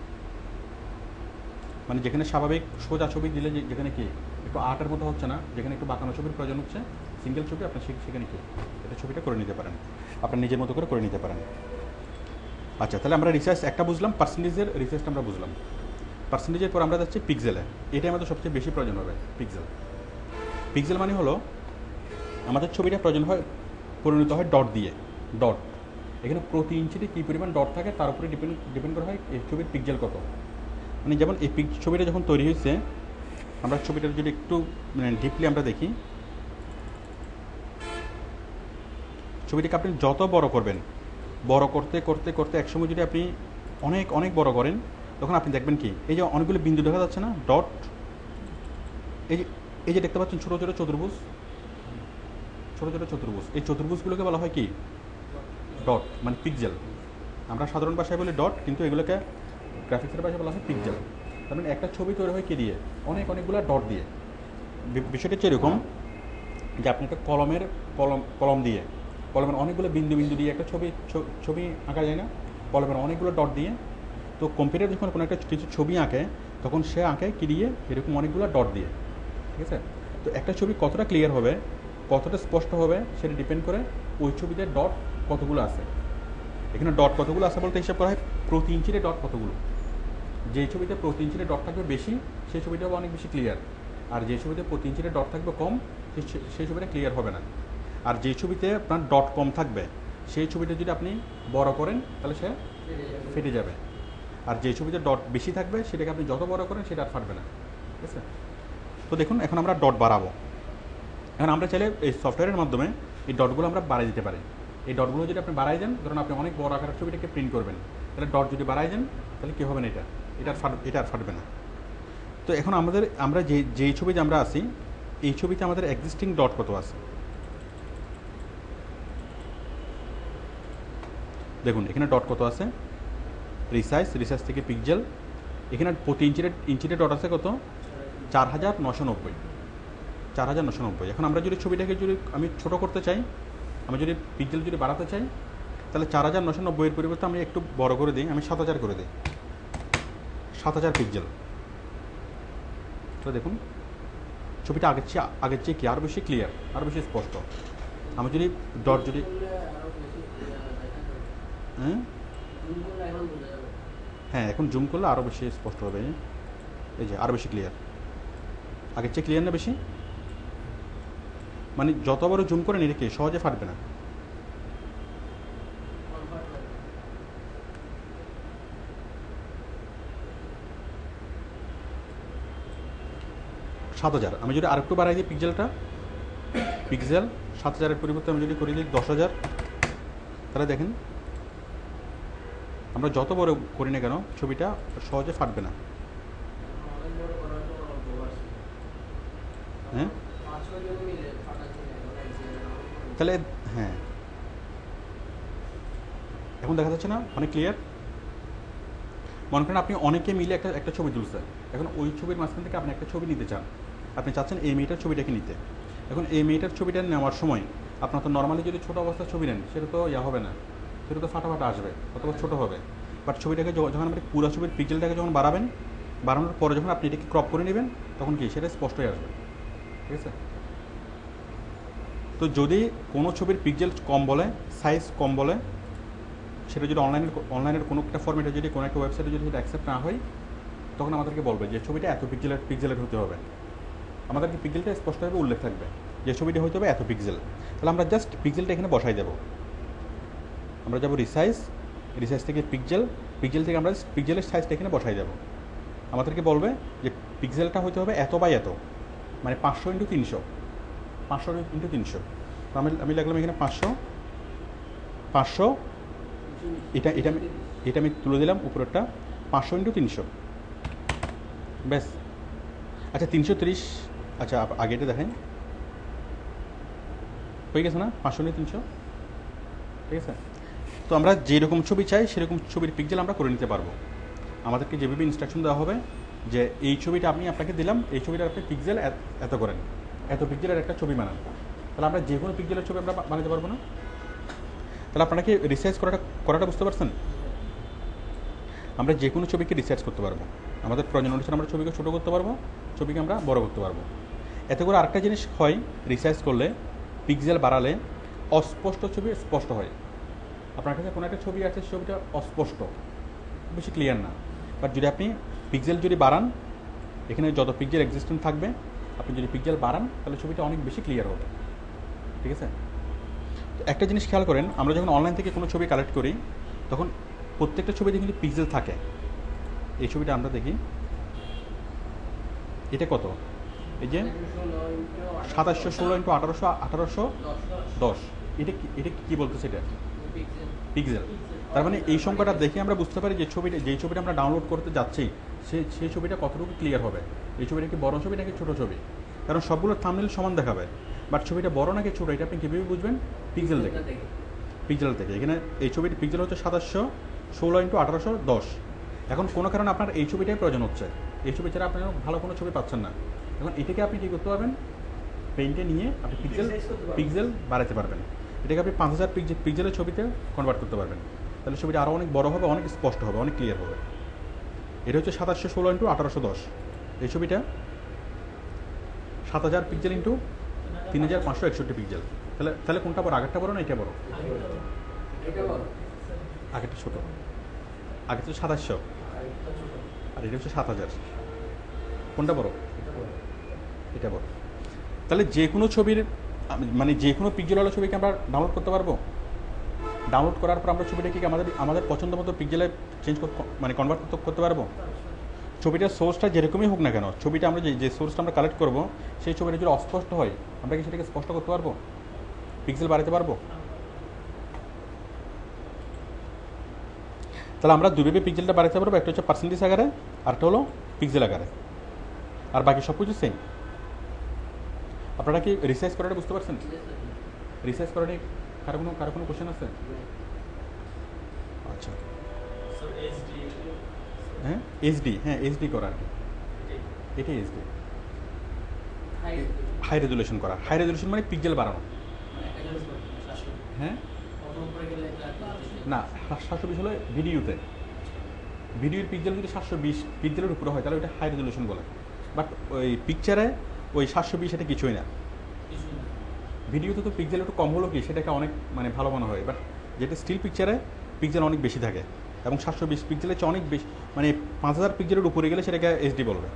মানে যেখানে স্বাভাবিক সোজা ছবি দিলে যেখানে কি একটু আর্টের মতো হচ্ছে না, যেখানে একটু বাঁকানো ছবির প্রয়োজন হচ্ছে, সিঙ্গেল ছবি আপনি সেখানে কি এটা ছবিটা করে নিতে পারেন, আপনার নিজের মতো করে নিতে পারেন। আচ্ছা, তাহলে আমরা রিসার্চ একটা বুঝলাম, পার্সেন্টেজের রিসার্চটা আমরা বুঝলাম। পার্সেন্টেজের পর আমরা যাচ্ছি পিক্সেলে। এটাই আমাদের সবচেয়ে বেশি প্রয়োজন হবে। পিক্সেল মানে হলো আমাদের ছবিটা প্রয়োজন হয় পরিণত হয় ডট দিয়ে। ডট এখানে প্রতি ইঞ্চিতে কী পরিমাণ ডট থাকে তার উপরে ডিপেন্ড করা হয় এই ছবির পিক্সেল কত। মানে যেমন এই ছবিটা যখন তৈরি হয়েছে, আমরা ছবিটা যদি একটু মানে ডিপলি আমরা দেখি, ছবিটাকে আপনি যত বড় করবেন, বড় করতে করতে করতে একসময় যদি আপনি অনেক অনেক বড় করেন, তখন আপনি দেখবেন কি এই যে অনেকগুলো বিন্দু দেখা যাচ্ছে না, ডট, এই যে দেখতে পাচ্ছেন ছোটো ছোটো চতুর্ভুজ, এই চতুর্ভুজগুলোকে বলা হয় কি ডট, মানে পিক্সেল। আমরা সাধারণ ভাষায় বলি ডট, কিন্তু এগুলোকে গ্রাফিক্সের ভাষায় বলা হয় পিক্সেল। তার মানে একটা ছবি তৈরি হয় কি দিয়ে, অনেকগুলো ডট দিয়ে। বিষয়টা হচ্ছে এরকম যে আপনি একটা কলম দিয়ে, কলমের অনেকগুলো বিন্দু দিয়ে একটা ছবি আঁকা যায় না, কলমের অনেকগুলো ডট দিয়ে। তো কম্পিউটার যখন কোনো একটা কিছু ছবি আঁকে, তখন সে আঁকে কি দিয়ে, এরকম অনেকগুলো ডট দিয়ে, ঠিক আছে। তো একটা ছবি কতটা ক্লিয়ার হবে, কতটা স্পষ্ট হবে, সেটা ডিপেন্ড করে ওই ছবিতে ডট কতগুলো আছে। এখানে ডট কতগুলো আছে বলতে হিসাব করা হয় প্রতি ইঞ্চিতে ডট কতগুলো। যে ছবিতে প্রতি ইঞ্চিতে ডট থাকবে বেশি, সেই ছবিটা হবে অনেক বেশি ক্লিয়ার। আর যে ছবিতে প্রতি ইঞ্চিতে ডট থাকবে কম, সেই ছবিটা ক্লিয়ার হবে না। আর যে ছবিতে আপনার ডট কম থাকবে, সেই ছবিটা যদি আপনি বড় করেন তাহলে সে ফেটে যাবে। আর যে ছবিতে ডট বেশি থাকবে, সেটাকে আপনি যত বড় করেন সেটা আর ফাটবে না, ঠিক আছে। তো দেখুন, এখন আমরা ডট বাড়াবো। এখন আমরা চাইলে এই সফটওয়্যারের মাধ্যমে এই ডটগুলো আমরা বাড়াই দিতে পারি। এই ডটগুলো যদি আপনি বাড়াই দেন, ধরুন আপনি অনেক বড় আকারের ছবিটাকে প্রিন্ট করবেন, তাহলে ডট যদি বাড়াই দেন তাহলে কী হবে না, এটা আর ফাটবে না। তো এখন আমরা যেই ছবিতে আমরা আছি, এই ছবিতে আমাদের এক্সিস্টিং ডট কত আছে দেখুন। এখানে ডট কত আছে, রিসার্চ থেকে পিক্সেল, এখানে প্রতি ইঞ্চিতে ডট আছে কত, 4990। এখন আমরা যদি ছবিটাকে আমি ছোটো করতে চাই, আমি যদি পিক্সেল যদি বাড়াতে চাই, তাহলে 4990 এর পরিবর্তে আমি একটু বড় করে দিই, আমি 7000 করে দিই, 7000 পিক্সেল। তো দেখুন ছবিটা আগের চেয়ে কি আরও বেশি ক্লিয়ার, আরও বেশি স্পষ্ট। আমি যদি ডট যদি হ্যাঁ, এখন জুম করলে আরও বেশি স্পষ্ট হবে। এই যে আরও বেশি ক্লিয়ার, আগের চেয়ে ক্লিয়ার না বেশি, মানে যত বড় জুম করে নিলে সহজে ফাটবে না। আমি যদি আরেকটু বাড়াই দিই পিক্সেল 7000-এর পরিবর্তে আমি যদি করে দিই 10000, তাহলে দেখেন আমরা যত বড় করি না কেন ছবিটা সহজে ফাটবে না। হ্যাঁ, তাহলে হ্যাঁ, এখন দেখা যাচ্ছে না অনেক ক্লিয়ার। মনে করেন আপনি অনেকে মিলে একটা ছবি তুলছেন, এখন ওই ছবির মাঝখান থেকে আপনি একটা ছবি নিতে চান, আপনি চাচ্ছেন এই মেয়েটার ছবিটাকে নিতে। এখন এই মেয়েটার ছবিটা নেওয়ার সময় আপনার তো নর্মালি যদি ছোটো অবস্থার ছবি নেন, সেটা তো হবে না, সেটা তো ফাটাফাটা আসবে অথবা ছোটো হবে। বাট ছবিটাকে যখন আপনি পুরো ছবির পিক্সেলটাকে যখন বাড়ানোর পরে যখন আপনি এটাকে ক্রপ করে নেবেন, তখন কি সেটা স্পষ্টই আসবে, ঠিক আছে। তো যদি কোনো ছবির পিক্সেল কম বলে, সাইজ কম বলে, সেটা যদি অনলাইনের কোনো একটা ফরম্যাটে যদি কোনো একটা ওয়েবসাইটে যদি সেটা অ্যাকসেপ্ট না হয়, তখন আমাদেরকে বলবে যে ছবিটা এত পিক্সেলের হতে হবে। আমাদেরকে পিক্সেলটা স্পষ্টভাবে উল্লেখ থাকবে যে ছবিটা হতে হবে এত পিক্সেল। তাহলে আমরা জাস্ট পিক্সেলটা এখানে বসাই দেবো। আমরা যাবো রিসাইজ থেকে পিক্সেল থেকে আমরা পিক্সেলের সাইজটা এখানে বসাই দেবো। আমাদেরকে বলবে যে পিক্সেলটা হতে হবে এত বাই এত, মানে 500 ইন্টু 300, 500 ইন্টু 300। তো আমি লিখলাম এখানে 500, 500, এটা এটা আমি এটা আমি তুলে দিলাম উপরেরটা, 500 ইন্টু 300, ব্যাস। আচ্ছা 330, আচ্ছা আগে এটা দেখেন, হয়ে গেছে না 500 ইন্টু 300, ঠিক আছে। তো আমরা যেরকম ছবি চাই সেরকম ছবির পিক্সেল আমরা করে নিতে পারবো। আমাদেরকে যেভাবে ইনস্ট্রাকশন দেওয়া হবে যে এই ছবিটা আপনাকে দিলাম, এই ছবিটার আপনি পিক্সেল এত করেন, এত পিক্সেলের একটা ছবি বানান, তাহলে আমরা যে কোনো পিক্সেলের ছবি আমরা বানাতে পারবো না? তাহলে আপনারা কি রিসার্চ করাটা বুঝতে পারছেন? আমরা যে কোনো ছবিকে রিসার্চ করতে পারবো, আমাদের প্রয়োজন অনুসারে আমরা ছবিকে ছোটো করতে পারবো, ছবিকে আমরা বড় করতে পারবো। এতে করে আরেকটা জিনিস হয়, রিসার্চ করলে পিক্সেল বাড়ালে অস্পষ্ট ছবি স্পষ্ট হয়। আপনার কাছে কোনো একটা ছবি আছে, ছবিটা অস্পষ্ট, বেশি ক্লিয়ার না, বাট যদি আপনি পিক্সেল যদি বাড়ান, এখানে যত পিক্সেল এক্সিস্টেন্ট থাকবে, আপনি যদি পিক্সেল বাড়ান তাহলে ছবিটা অনেক বেশি ক্লিয়ার হবে, ঠিক আছে। তো একটা জিনিস খেয়াল করেন, আমরা যখন অনলাইন থেকে কোনো ছবি কালেক্ট করি তখন প্রত্যেকটা ছবিতে কিন্তু পিক্সেল থাকে। এই ছবিটা আমরা দেখি, এটা কত, এই যে 2716 ইন্টু 1810, এটা কি বলতেছে, এটা পিক্সেল। তার মানে এই সংখ্যাটা দেখে আমরা বুঝতে পারি যে যেই ছবিটা আমরা ডাউনলোড করতে যাচ্ছি সেই ছবিটা কতটুকু ক্লিয়ার হবে, এই ছবিটা কি বড় ছবি নাকি ছোটো ছবি। কারণ সবগুলোর থাম্বনেল সমান দেখাবে, বাট ছবিটা বড় নাকি ছোটো এটা আপনি কীভাবে বুঝবেন? পিক্সেল দেখে, পিক্সেল থেকে। এখানে এই ছবির পিক্সেল হচ্ছে 2716 ইন্টু 1810। এখন কোনো কারণে আপনার এই ছবিটাই প্রয়োজন হচ্ছে, এই ছবি ছাড়া আপনার ভালো কোনো ছবি পাচ্ছেন না। এখন এটাকে আপনি কী করতে পারবেন? পেইন্টে নিয়ে আপনি পিক্সেল বাড়াতে পারবেন। এটাকে আপনি 5000 পিক্সেলের ছবিতে কনভার্ট করতে পারবেন, তাহলে ছবিটা আরও অনেক বড় হবে, অনেক স্পষ্ট হবে, অনেক ক্লিয়ার হবে। এটা হচ্ছে 2716 ইন্টু 1810, এই ছবিটা 7000 পিক্সেল ইন্টু 3561 পিক্সেল। তাহলে কোনটা বড়? আগেরটা বড় না এটা বড়? আগেরটা ছোটো, আগেরটা 2700 আর এটা হচ্ছে 7000, কোনটা বড়? এটা বড়। তাহলে যে কোনো ছবির মানে যে কোনো পিক্সেলওয়ালা ছবিকে আমরা ডাউনলোড করতে পারবো। ডাউনলোড করার পর আমরা ছবিটাকে আমাদের পছন্দ মতো পিক্সেলে চেঞ্জ মানে কনভার্ট করতে পারবো। ছবিটার সোর্সটা যেরকমই হোক না কেন, ছবিটা আমরা যে সোর্সটা আমরা কালেক্ট করবো সেই ছবিটা যদি অস্পষ্ট হয় আমরা কি সেটাকে স্পষ্ট করতে পারবো, পিক্সেল বাড়াতে পারবো? তাহলে আমরা দুইভাবে পিক্সেলটা বাড়াতে পারবো, একটা হচ্ছে পার্সেন্টেজ আকারে, আরেকটা হলো পিক্সেল আকারে, আর বাকি সব কিছু সেম। আপনারা কি রিসার্চ করাটা বুঝতে পারছেন? রিসার্চ করাটা কারো কোনো কোশ্চেন আছে? আচ্ছা, হ্যাঁ এইচডি, হ্যাঁ এইচডি করা আর কি, এটাই এইচডি, হাই রেজুলেশন করা। হাই রেজুলেশন মানে পিক্সেল বাড়ানো। হ্যাঁ না, 720 হলো ভিডিওতে, ভিডিওর পিক্সেল যদি 720 পিক্সেলের উপরে হয় তাহলে ওইটা হাই রেজুলেশন বলে, বাট ওই পিকচারে ওই 720 এটা কিছুই না। ভিডিওতে তো পিক্সেল একটু কম হলো কি সেটাকে অনেক মানে ভালো মনে হয়, বাট যেটা স্টিল পিকচারে পিক্সেল অনেক বেশি থাকে, এবং 720 পিক্সেলের চেয়ে অনেক বেশি, মানে 5000 পিক্সেলের উপরে গেলে সেটাকে এইচডি বলবে।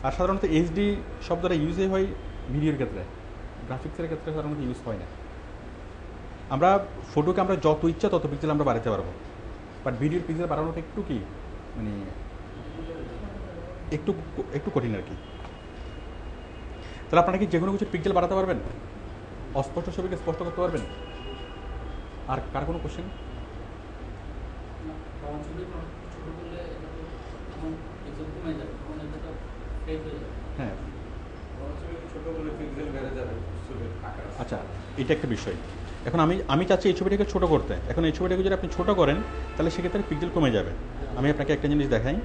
আর সাধারণত এইচডি শব্দটা ইউজই হয় ভিডিওর ক্ষেত্রে, গ্রাফিক্সের ক্ষেত্রে সাধারণত ইউজ হয় না। আমরা ফটোকে আমরা যত ইচ্ছা তত পিক্সেল আমরা বাড়াতে পারবো, বাট ভিডিওর পিক্সেল বাড়ানোটা একটু কি মানে একটু কঠিন আর কি। তাহলে আপনারা কি যে কোনো কিছু পিক্সেল বাড়াতে পারবেন, অস্পষ্ট ছবিকে স্পষ্ট করতে পারবেন? আর কার কোনো কোশ্চেন? হ্যাঁ আচ্ছা, এটা একটা বিষয়। এখন আমি চাচ্ছি এই ছবিটাকে ছোটো করতে। এখন এই ছবিটাকে যদি আপনি ছোটো করেন তাহলে সেক্ষেত্রে পিক্সেল কমে যাবে। আমি আপনাকে একটা জিনিস দেখাই,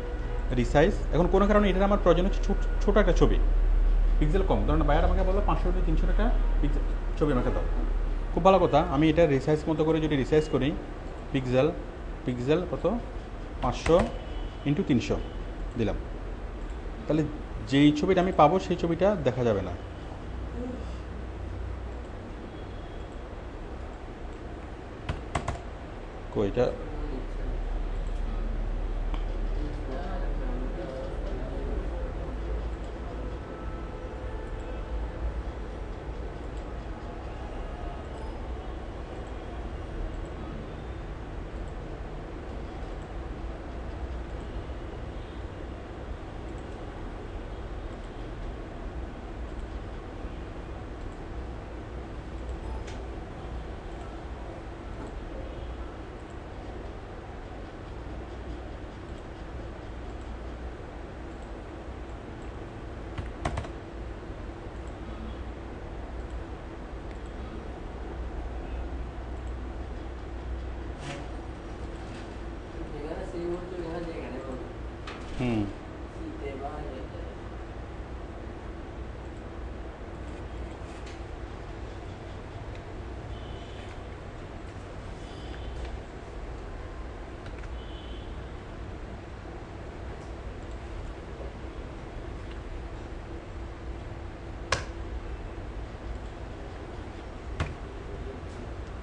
রিসাইজ। এখন কোনো কারণে এটার আমার প্রয়োজন হচ্ছে ছোটো একটা ছবি, পিক্সেল কম, ধরুন বায়ার আমাকে বললো 500 থেকে 300 টাকা পিক্সেল ছবি আমাকে দাও। খুব ভালো কথা, আমি এটা রিসাইজ মতো করে যদি রিসাইজ করি, পিক্সেল কত 500 ইন্টু 300 দিলাম, তাহলে যেই ছবিটা আমি পাবো সেই ছবিটা দেখা যাবে না। এটা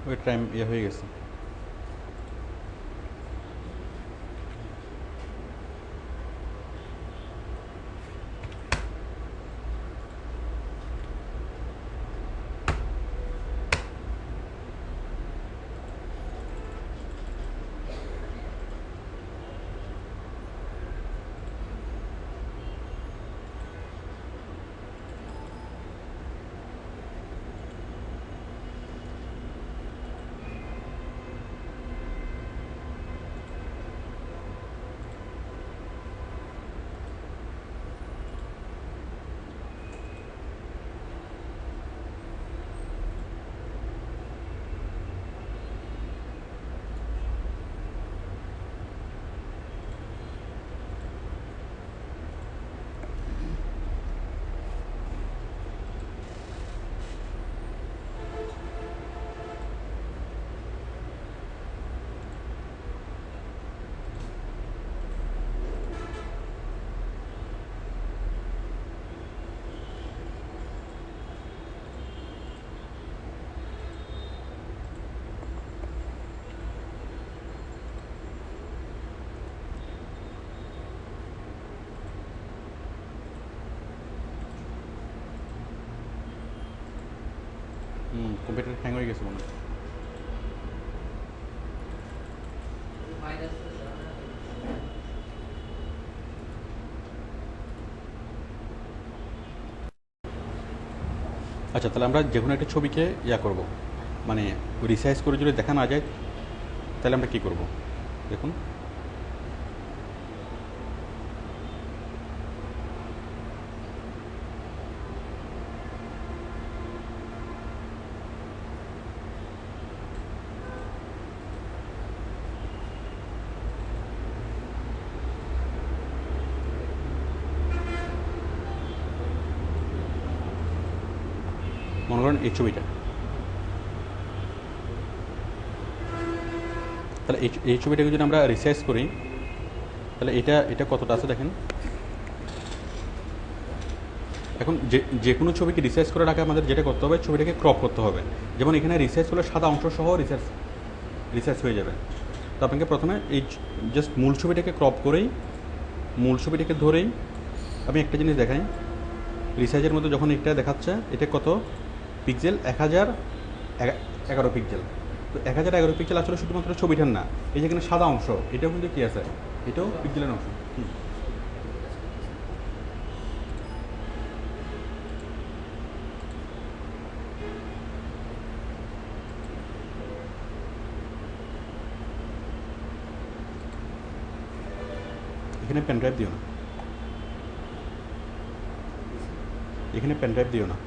ওই টাইম হয়ে গেছে। কম্পিউটার হ্যাং হয়ে গেছে মনে হয়। আচ্ছা, তাহলে আমরা যে কোনো একটা ছবিকে করব, মানে রিসাইজ করে যদি দেখা না যায় তাহলে আমরা কী করব দেখুন। মনে করেন এই ছবিটা, তাহলে এই ছবিটাকে যদি আমরা রিসাইজ করি তাহলে এটা কতটা আছে দেখেন। এখন যে কোনো ছবিকে রিসাইজ করার আগে আমাদের যেটা করতে হবে, ছবিটাকে ক্রপ করতে হবে। যেমন এখানে রিসাইজ হলে সাদা অংশ সহ রিসাইজ হয়ে যাবে। তো আপনাকে প্রথমে এই জাস্ট মূল ছবিটাকে ক্রপ করেই, মূল ছবিটাকে ধরেই আমি একটা জিনিস দেখাই। রিসাইজের মধ্যে যখন এটা দেখাচ্ছে, এটা কত পিক্সেল, 1011 পিক্সেল। তো 1011 পিক্সেল আসলে শুধুমাত্র ছবিটার না, এই যেখানে সাদা অংশ এটাও কিন্তু কী আছে, এটাও পিক্সেলের অংশ। এখানে পেন ড্রাইভ দিও না, এখানে পেন ড্রাইভ দিও না।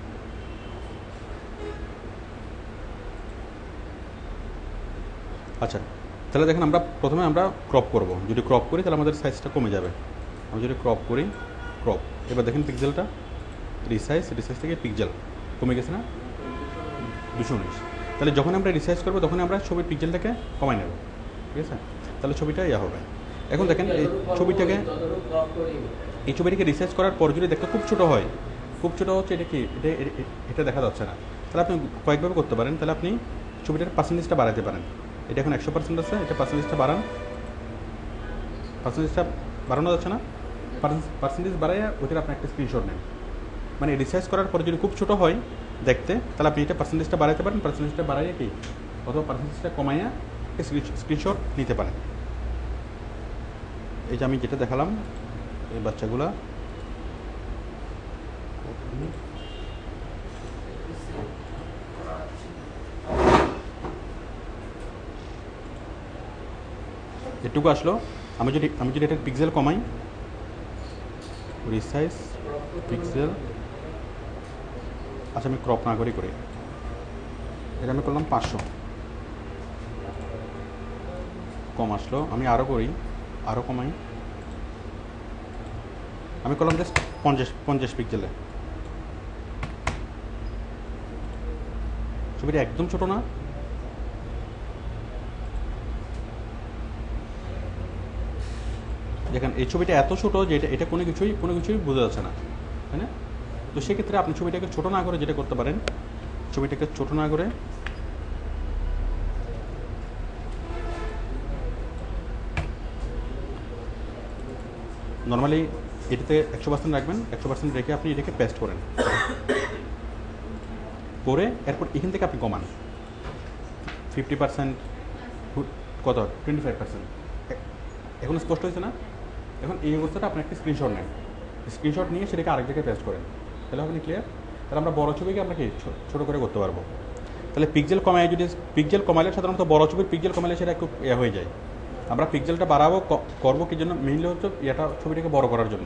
আচ্ছা, তাহলে দেখেন আমরা প্রথমে আমরা ক্রপ করব। যদি ক্রপ করি তাহলে আমাদের সাইজটা কমে যাবে। আমি যদি ক্রপ করি, ক্রপ, এবার দেখেন পিক্সেলটা রিসাইজ থেকে পিক্সেল কমে গেছে না, 219। তাহলে যখন আমরা রিসাইজ করবো তখন আমরা ছবির পিক্সেলটাকে কমাই নেব, ঠিক আছে? তাহলে ছবিটা হবে। এখন দেখেন এই ছবিটাকে রিসাইজ করার পর যদি দেখতে খুব ছোটো হয়, খুব ছোটো হচ্ছে, এটা কি এটা দেখা যাচ্ছে না, তাহলে আপনি কয়েকভাবে করতে পারেন। তাহলে আপনি ছবিটার পার্সেন্টেজটা বাড়াতে পারেন। এটা এখন 100% আছে, এটা পার্সেন্টেজটা বাড়ান। পার্সেন্টেজটা বাড়ানো যাচ্ছে না, পার্সেন্টেজ বাড়াইয়া ওইটার আপনি একটা স্ক্রিনশট নেন। মানে রিসাইজ করার পর যদি খুব ছোটো হয় দেখতে, তাহলে আপনি এটা পার্সেন্টেজটা বাড়াতে পারেন। পার্সেন্টেজটা বাড়াইয়া কি, অথবা পার্সেন্টেজটা কমাইয়া স্ক্রিনশট নিতে পারেন। এই যে আমি যেটা দেখালাম, এই বাচ্চাগুলা এটুকু আসলো। আমি যদি এটার পিক্সেল কমাই, রিসাইজ পিক্সেল, আচ্ছা আমি ক্রপ না করি এটা আমি করলাম 500, কম আসলো। আমি আরও করি, আরও কমাই, আমি করলাম জাস্ট 50 পিক্সেলে। ছবিটা একদম ছোটো না, দেখেন এই ছবিটা এত ছোটো যে এটা কোনো কিছুই বোঝা যাচ্ছে না, তাই না? তো সেক্ষেত্রে আপনি ছবিটাকে ছোটো না করে যেটা করতে পারেন, ছবিটাকে ছোটো না করে নর্মালি এটাতে 100% রাখবেন, 100% রেখে আপনি এটাকে পেস্ট করেন, করে এরপর এখান থেকে আপনি কমান 50%, কত 25%। এখন স্পষ্ট হয়েছে না? এখন এই অবস্থাটা আপনি একটা স্ক্রিনশট নেন, স্ক্রিনশট নিয়ে সেটাকে আরেক জায়গায় পেস্ট করেন, তাহলে আপনি ক্লিয়ার। তাহলে আমরা বড় ছবিকে আপনাকে ছোটো করে করতে পারবো। তাহলে পিক্সেল কমায়, যদি পিক্সেল কমাইলে সাধারণত বড় ছবির পিক্সেল কমাইলে সেটা একটু হয়ে যায়। আমরা পিক্সেলটা বাড়াবো করবো কি জন্য? মেইনলি হচ্ছে এটা ছবিটাকে বড় করার জন্য,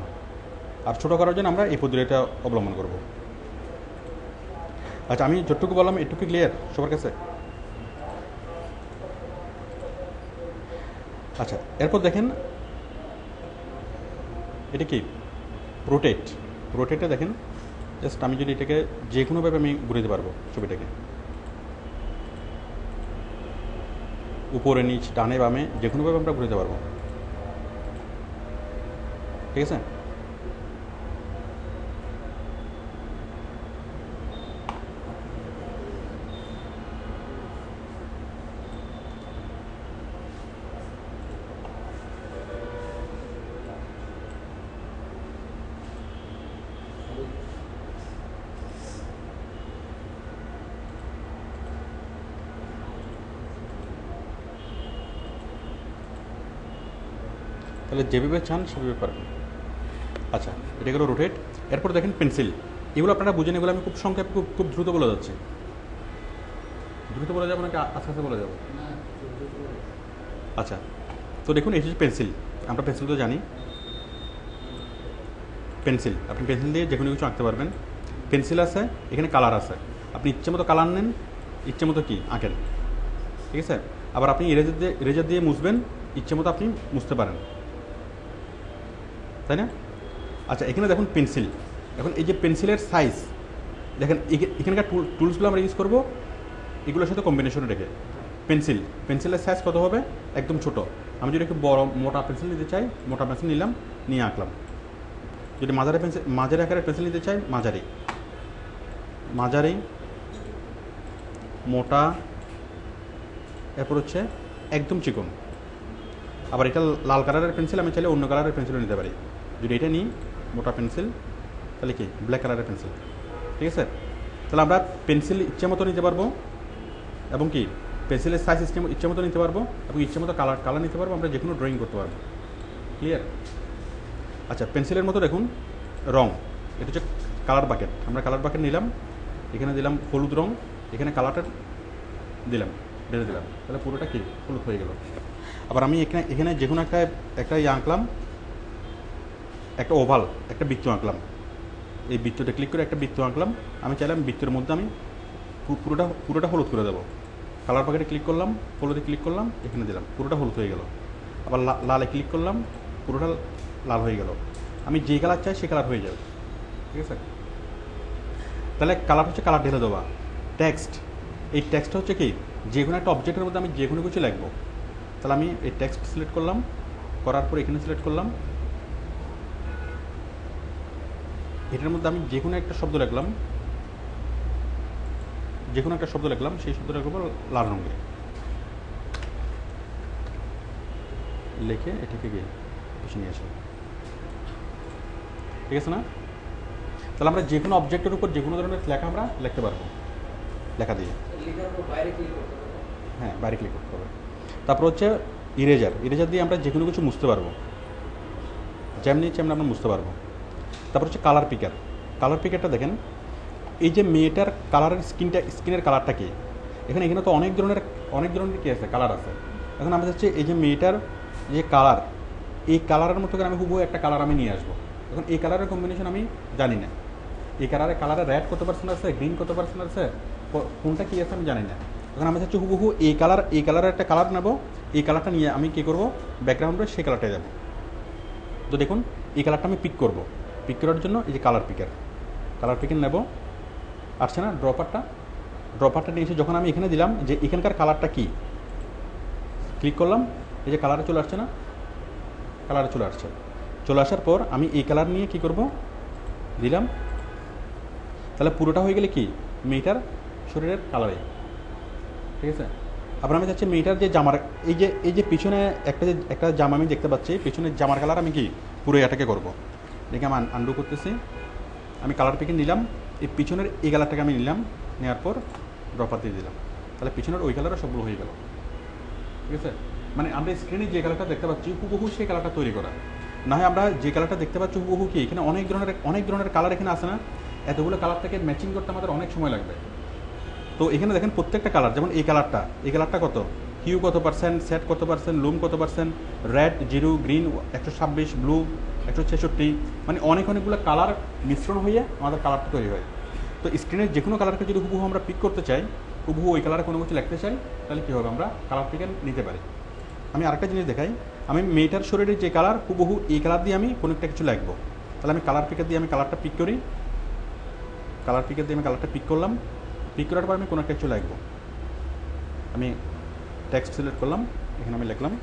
আর ছোটো করার জন্য আমরা এই পদ্ধতিটা অবলম্বন করব। আচ্ছা, আমি যতটুকু বললাম এটুকু ক্লিয়ার সবার কাছে? আচ্ছা, এরপর দেখেন এটা কি রোটেটে দেখেন, জাস্ট আমি যদি এটাকে যে কোনোভাবে আমি ঘুরে দিতে পারবো ছবিটাকে, উপরে নিচ ডানে বামে যে কোনোভাবে আমরা ঘুরে দিতে পারবো, ঠিক আছে? তাহলে যেভাবে চান সেভাবে পারবেন। আচ্ছা, এটা গেলো রোটেট। এরপর দেখেন পেন্সিল, এগুলো আপনারা বুঝেন, এগুলো আমি খুব সংক্ষেপে খুব দ্রুত বলে যাচ্ছি। দ্রুত বলে যাবো নাকি আস্তে আস্তে বলে যাবো? আচ্ছা, তো দেখুন এই হচ্ছে পেন্সিল। আমরা পেন্সিল তো জানি, পেন্সিল আপনি পেন্সিল দিয়ে যে কোনো কিছু আঁকতে পারবেন। পেন্সিল আছে, এখানে কালার আছে, আপনি ইচ্ছে মতো কালার নেন, ইচ্ছে মতো কি আঁকেন, ঠিক আছে? আবার আপনি ইরেজার দিয়ে মুছবেন, ইচ্ছে মতো আপনি মুছতে পারেন, তাই না? আচ্ছা, এখানে দেখুন পেন্সিল। এখন এই যে পেন্সিলের সাইজ দেখেন, এখানকার টুলসগুলো আমরা ইউজ করবো এগুলোর সাথে কম্বিনেশন রেখে। পেন্সিলের সাইজ কত হবে? একদম ছোট। আমি যদি একটু বড় মোটা পেন্সিল নিতে চাই, মোটা পেন্সিল নিলাম, নিয়ে আঁকলাম। যদি মাঝারি আকারের পেন্সিল নিতে চাই, মাঝারি মোটা, এরপর হচ্ছে একদম চিকন। আবার এটা লাল কালারের পেন্সিল, আমি চাইলে অন্য কালারের পেন্সিলও নিতে পারি। যদি এটা নিই মোটা পেন্সিল, তাহলে কি ব্ল্যাক কালারের পেন্সিল, ঠিক আছে? তাহলে আমরা পেন্সিল ইচ্ছে মতো নিতে পারবো, এবং কি পেন্সিলের সাইজ ইচ্ছে মতো নিতে পারবো, এবং ইচ্ছে মতো কালার নিতে পারবো। আমরা যে কোনো ড্রয়িং করতে পারবো, ক্লিয়ার? আচ্ছা, পেন্সিলের মতো দেখুন রং, এটা হচ্ছে কালার বাকেট। আমরা কালার বাকেট নিলাম, এখানে দিলাম হলুদ রং, এখানে কালারটা দিলাম, ঢেলে দিলাম, তাহলে পুরোটা কি হলুদ হয়ে গেল। আবার আমি এখানে যে কোনো একটা আঁকলাম, একটা ওভাল, একটা বৃত্ত আঁকলাম। এই বৃত্তটা ক্লিক করে একটা বৃত্ত আঁকলাম। আমি চাইলাম বৃত্তের মধ্যে আমি পুরোটা হলুদ করে দেবো। কালার প্যাকেটে ক্লিক করলাম, হলুদে ক্লিক করলাম, এখানে দিলাম, পুরোটা হলুদ হয়ে গেল। আবার লালে ক্লিক করলাম, পুরোটা লাল হয়ে গেল। আমি যে কালার চাই সে কালার হয়ে যাবে, ঠিক আছে? তাহলে কালার হচ্ছে কালার ঢেলে দেওয়া। এই টেক্সটটা হচ্ছে কি, যে কোনো একটা অবজেক্টের মধ্যে আমি যে কোনো কিছু লিখবো। তাহলে আমি এই টেক্সট সিলেক্ট করলাম, করার পর এখানে সিলেক্ট করলাম, এটার মধ্যে আমি যে কোনো একটা শব্দ লিখলাম, সেই শব্দটা লিখবো লাল রঙে, লিখে এটাকে গিয়ে এসে নিয়ে আসলাম, ঠিক আছে না? তাহলে আমরা যে কোনো অবজেক্টের উপর যে কোনো ধরনের লেখা আমরা লিখতে পারবো, লেখা দিয়ে। হ্যাঁ, বাইরে ক্লিক করতে হবে। তারপর হচ্ছে ইরেজার দিয়ে আমরা যে কোনো কিছু মুছতে পারবো, যেমনি আমরা মুছতে পারবো। তারপর হচ্ছে কালার পিকারটা দেখেন, এই যে মেয়েটার কালারের স্কিনের কালারটা কি, এখানে তো অনেক ধরনের কি আছে, কালার আছে। এখন আমরা হচ্ছে এই যে মেয়েটার যে কালার, এই কালারের মতো করে আমি হুবহু একটা কালার আমি নিয়ে আসবো। এখন এই কালারের কম্বিনেশন আমি জানি না, এই কালারে রেড কত পার্সেন্ট আছে, গ্রিন কত পার্সেন্ট আছে, কোনটা কী আছে আমি জানি না। এখন আমি হচ্ছে হুবহু এই কালারের একটা কালার নেবো, এই কালারটা নিয়ে আমি কী করবো, ব্যাকগ্রাউন্ডে সেই কালারটাই যাবো। তো দেখুন এই কালারটা আমি পিক করার জন্য এই যে কালার পিকার নেব, আসছে না? ড্রপারটা নিয়ে এসে যখন আমি এখানে দিলাম যে এখানকার কালারটা কি, ক্লিক করলাম, এই যে কালারে চলে আসছে না? কালারে চলে আসার পর আমি এই কালার নিয়ে কি করব, দিলাম, তাহলে পুরোটা হয়ে গেলে কি মেয়েটার শরীরের কালারে, ঠিক আছে? আবার আমি চাচ্ছি মেয়েটার যে জামার এই যে পিছনে একটা জামা আমি দেখতে পাচ্ছি, পিছনের জামার কালার আমি কি পুরো এটাকে করবো। দেখে আমি আন্ডু করতেছি, আমি কালার পিকে নিলাম, এই পিছনের এই কালারটাকে আমি নিলাম, নেওয়ার পর ড্রপার দিয়ে দিলাম, তাহলে পিছনের ওই কালারও সবগুলো হয়ে গেল। ঠিক আছে, মানে আমরা স্ক্রিনে যে কালারটা দেখতে পাচ্ছি হুবহু সেই কালারটা তৈরি করা, না হয় আমরা যে কালারটা দেখতে পাচ্ছি হুবহু কি এখানে অনেক ধরনের কালার এখানে আসে না, এতগুলো কালারটাকে ম্যাচিং করতে আমাদের অনেক সময় লাগবে। তো এখানে দেখেন প্রত্যেকটা কালার, যেমন এই কালারটা কত, হিউ কত পার্সেন্ট, সেট কত পার্সেন্ট, লুম কত percent, red, zero, green 126, blue 166, মানে অনেকগুলো কালার মিশ্রণ হয়ে আমাদের কালারটা তৈরি হয়। তো স্ক্রিনের যে কোনো কালারকে যদি হুবহু আমরা পিক করতে চাই, হুবহু ওই কালারে কোনো কিছু লিখতে চাই, তাহলে কী হবে, আমরা কালার পিকে নিতে পারি। আমি আরেকটা জিনিস দেখাই, আমি মেয়েটার শরীরের যে কালার হুবহু এই কালার দিয়ে আমি কোনো একটা কিছু লিখবো, তাহলে আমি কালার পিকার দিয়ে আমি কালারটা পিক করি, কালার পিকার দিয়ে আমি কালারটা পিক করলাম, পিক করার পর আমি কোনো একটা কিছু লিখবো, আমি টেক্সট সিলেক্ট করলাম, এখানে আমি লিখলাম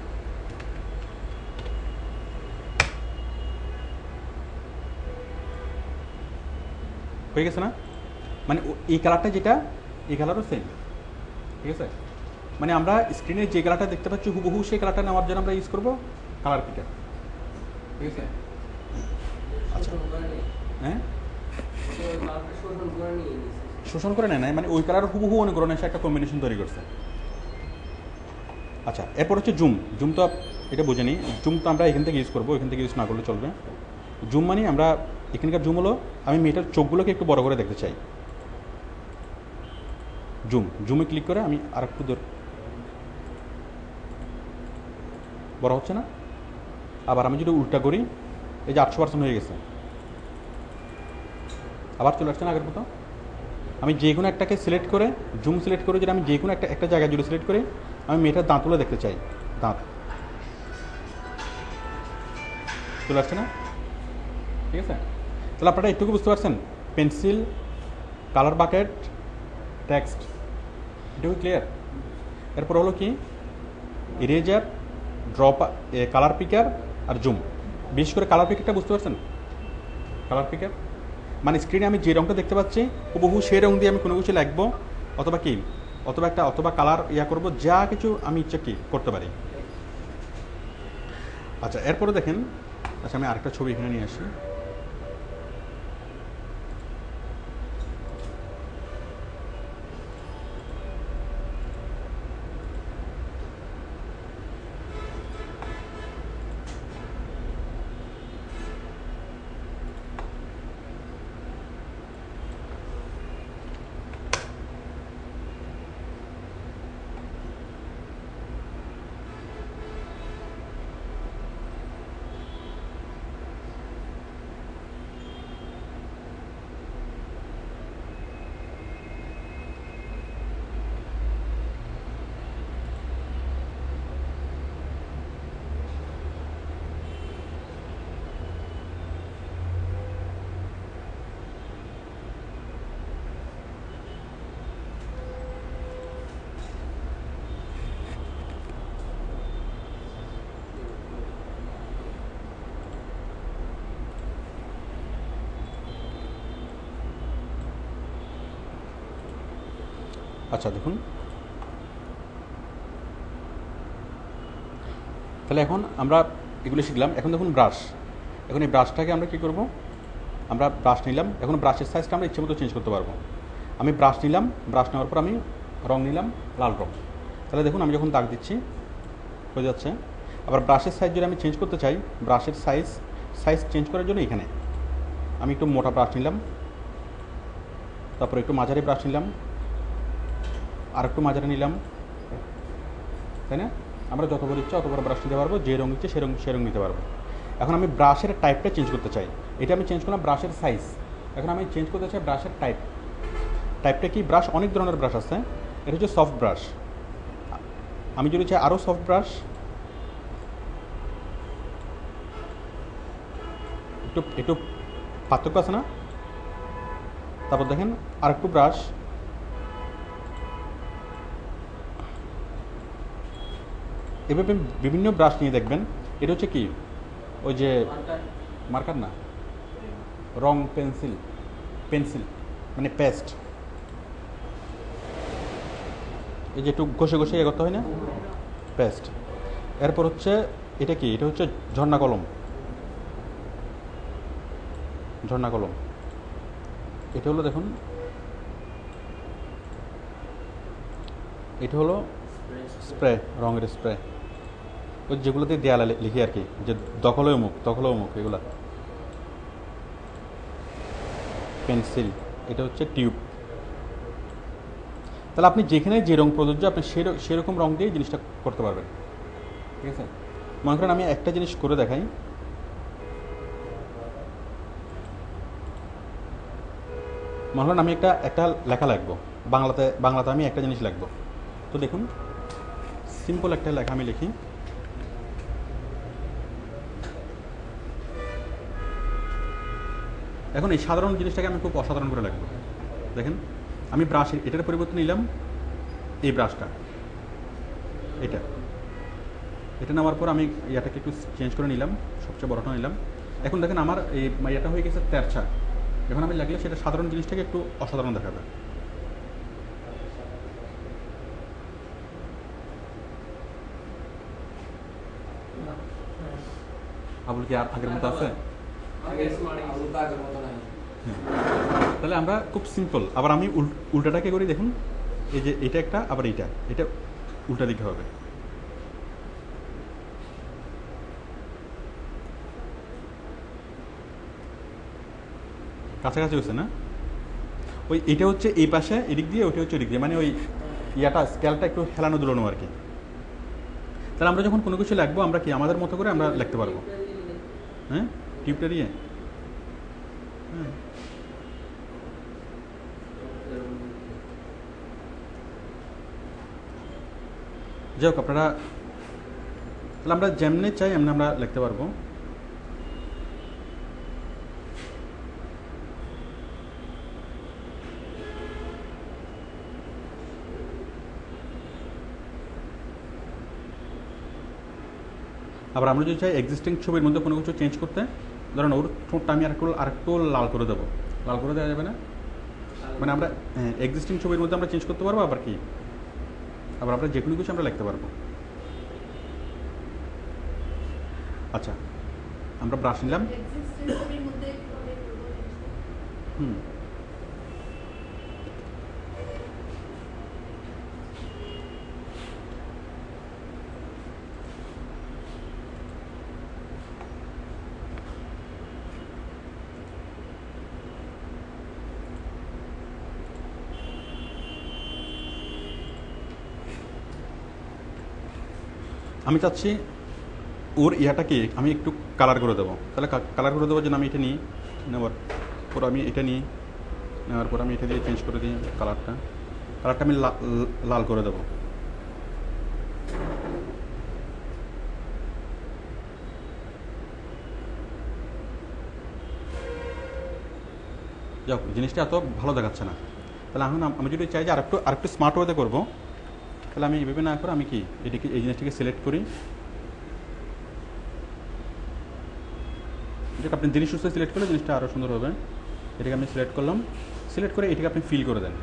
হয়ে গেছে না, মানে এই কালারটা যেটা এই কালারও সেম। ঠিক আছে, মানে আমরা স্ক্রিনে যে কালারটা দেখতে পাচ্ছি হুবহু সেই কালারটা নেওয়ার জন্য আমরা ইউজ করবো কালার পিকার। ঠিক আছে, আচ্ছা হ্যাঁ শোষণ করে নেয়, মানে ওই কালার হুবহু অনুকরণে এসে একটা কম্বিনেশন তৈরি করছে। আচ্ছা, এরপর হচ্ছে জুম তো এটা বুঝে নিই, জুম তো আমরা এখান থেকে ইউজ করবো, এখান থেকে ইউজ না করলে চলবে। জুম মানে আমরা এখানকার জুম হলো আমি মেয়েটার চোখগুলোকে একটু বড় করে দেখতে চাই, জুমে ক্লিক করে আমি আর একটু বড় হচ্ছে না। আবার আমি যদি উল্টা করি, এই যে 800% হয়ে গেছে, আবার চলে আসছে না আগের মতো। আমি যে কোনো একটাকে সিলেক্ট করে জুম সিলেক্ট করে যদি আমি যে কোনো একটা জায়গায় যদি সিলেক্ট করি, আমি মেয়েটার দাঁতগুলো দেখতে চাই, দাঁত চলে আসছে না। ঠিক আছে, তাহলে আপনারা একটুকু বুঝতে পারছেন, পেন্সিল, কালার বাকেট, টেক্সট, এটুকু ক্লিয়ার। এরপর হলো কি ইরেজার, কালার পিকার আর জুম। বিশেষ করে কালার পিকারটা বুঝতে পারছেন, কালার পিকার মানে স্ক্রিনে আমি যে রঙটা দেখতে পাচ্ছি হুবহু সেই রঙ দিয়ে আমি কোনো কিছু লিখবো, অথবা কালার করবো, যা কিছু আমি ইচ্ছা কি করতে পারি। আচ্ছা, এরপরে দেখেন, আচ্ছা আমি আরেকটা ছবি এখানে নিয়ে আসি। আচ্ছা দেখুন, তাহলে এখন আমরা এগুলো শিখলাম। এখন দেখুন ব্রাশ, এখন এই ব্রাশটাকে আমরা কী করব, আমরা ব্রাশ নিলাম, এখন ব্রাশের সাইজটা আমরা ইচ্ছে মতো চেঞ্জ করতে পারবো। আমি ব্রাশ নিলাম, ব্রাশ নেওয়ার পর আমি রং নিলাম লাল রং, তাহলে দেখুন আমি যখন দাগ দিচ্ছি হয়ে যাচ্ছে। আবার ব্রাশের সাইজ যদি আমি চেঞ্জ করতে চাই, ব্রাশের সাইজ চেঞ্জ করার জন্য এখানে আমি একটু মোটা ব্রাশ নিলাম, তারপর একটু মাঝারি ব্রাশ নিলাম, আর একটু মাঝারি নিলাম, তাই না? আমরা যত বড় ইচ্ছা অত বড় ব্রাশ নিতে পারবো, যে রং ইচ্ছে সে রং নিতে পারবো। এখন আমি ব্রাশের টাইপটা চেঞ্জ করতে চাই, এটা আমি চেঞ্জ করলাম ব্রাশের সাইজ। এখন আমি চেঞ্জ করতে চাই ব্রাশের টাইপটা কি, ব্রাশ অনেক ধরনের ব্রাশ আছে, এটা হচ্ছে সফট ব্রাশ। আমি যদি চাই আরও সফট ব্রাশ, একটু পার্থক্য আছে না। তারপর দেখেন আরেকটু ব্রাশ, এভাবে বিভিন্ন ব্রাশ নিয়ে দেখবেন। এটা হচ্ছে কি, ওই যে মার্কার না, রং পেন্সিল মানে পেস্ট। এই যে একটু ঘষে ঘষে ইয়ে করতে হয় না, পেস্ট। এরপর হচ্ছে এটা কি, এটা হচ্ছে ঝর্ণা কলম। ঝর্ণা কলম এটা হলো, দেখুন এটা হলো স্প্রে, রঙের স্প্রে, ওই যেগুলোতে দেয়ালে লিখি আর কি, যে দখলে অমুক দখলে অমুক এগুলা। পেন্সিল এটা হচ্ছে টিউব। তাহলে আপনি যেখানে যে রং প্রযোজ্য আপনি সেরকম রং দিয়ে জিনিসটা করতে পারবেন, ঠিক আছে। মনে করেন আমি একটা জিনিস করে দেখাই, মনে করেন আমি একটা লেখা লিখবো, বাংলাতে আমি একটা জিনিস লিখবো। তো দেখুন সিম্পল একটা লেখা আমি লিখি, এখন এই সাধারণ জিনিসটাকে আমি খুব অসাধারণ করে লিখবো। দেখেন আমি ব্রাশ, এটার পরিবর্তে নিলাম এই ব্রাশটা, এটা এটা নেওয়ার পর আমি ইয়াটাকে একটু চেঞ্জ করে নিলাম, সবচেয়ে বড়টা নিলাম। এখন দেখেন আমার এই ইয়েটা হয়ে গেছে তেরছা। এখন আমি লাগলে সেটা সাধারণ জিনিসটাকে একটু অসাধারণ দেখাবে। আবুল কি আর আগের মতো আছে? তাহলে আমরা খুব সিম্পল, আবার আমি উল্টাটাকে করি, দেখুন এই যে এটা একটা, আবার এটা উল্টা দিকে হবে। কাছাকাছি হচ্ছে না? ওই এটা হচ্ছে এই পাশে এদিক দিয়ে, ওইটা হচ্ছে ওদিক দিয়ে, মানে ওই ইয়াটা স্কেলটা একটু হেলানো দুলানো আর কি। তাহলে আমরা যখন কোনো কিছু লিখবো আমরা কি আমাদের মতো করে আমরা লিখতে পারবো। হ্যাঁ, টিউবটা দিয়ে। হ্যাঁ, যাই হোক আপনারা, তাহলে আমরা যেমনি চাই এমনি আমরা লিখতে পারবো। আবার আমরা যদি চাই এক্সিস্টিং ছবির মধ্যে কোনো কিছু চেঞ্জ করতে, ধরেন ওর ঠোঁটটা আমি আরেকটু লাল করে দেবো, লাল করে দেওয়া যাবে না? মানে আমরা এক্সিস্টিং ছবির মধ্যে আমরা চেঞ্জ করতে পারবো, আবার কি আবার আমরা যে কোনো কিছু আমরা লিখতে পারবো। আচ্ছা, আমরা ব্রাশ নিলাম। হুম, আমি চাচ্ছি ওর ইয়াটাকে আমি একটু কালার করে দেবো। তাহলে কালার করে দেবো, যেন আমি এটা নিই, নেওয়ার পর আমি এটা নিই, নেওয়ার পর আমি এটা দিয়ে চেঞ্জ করে দিই কালারটা আমি লাল করে দেবো। যাক, জিনিসটা এত ভালো দেখাচ্ছে না। তাহলে এখন আমি যদি চাই যে আরেকটু স্মার্ট ওয়েতে করবো, তাহলে আমি এইভাবে না করে আমি কি এটাকে, এই জিনিসটাকে সিলেক্ট করি, যেটা আপনি জিনিস সিলেক্ট করলে জিনিসটা আরও সুন্দর হবে। এটাকে আমি সিলেক্ট করলাম, সিলেক্ট করে এটাকে আপনি ফিল করে দেন।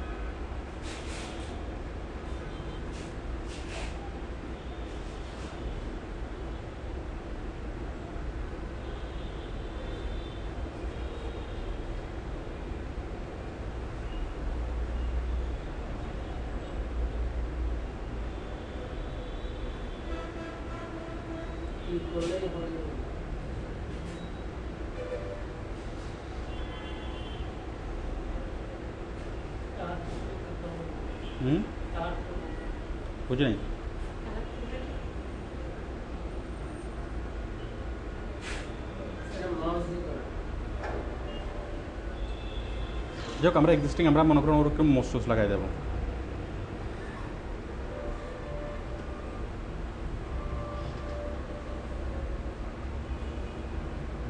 হুম, বুঝি নাই? যাক, আমরা এক্সিস্টিং আমরা মনে করুন ওরকম মসুস লাগাই দেবো।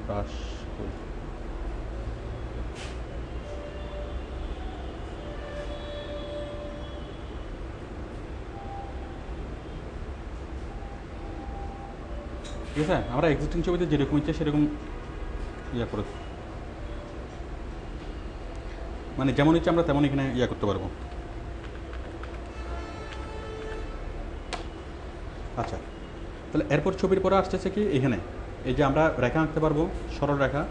ব্রাশ ঠিক আছে, আমরা এক্সিস্টিং ছবিতে যেরকম ইচ্ছে সেরকম ইয়া করে, মানে যেমন ইচ্ছে আমরা তেমন এখানে ইয়া করতে পারবো। আচ্ছা, তাহলে এরপর ছবির পরে আসতেছে কি এখানে এই যে আমরা রেখা আঁকতে পারবো, সরল রেখা।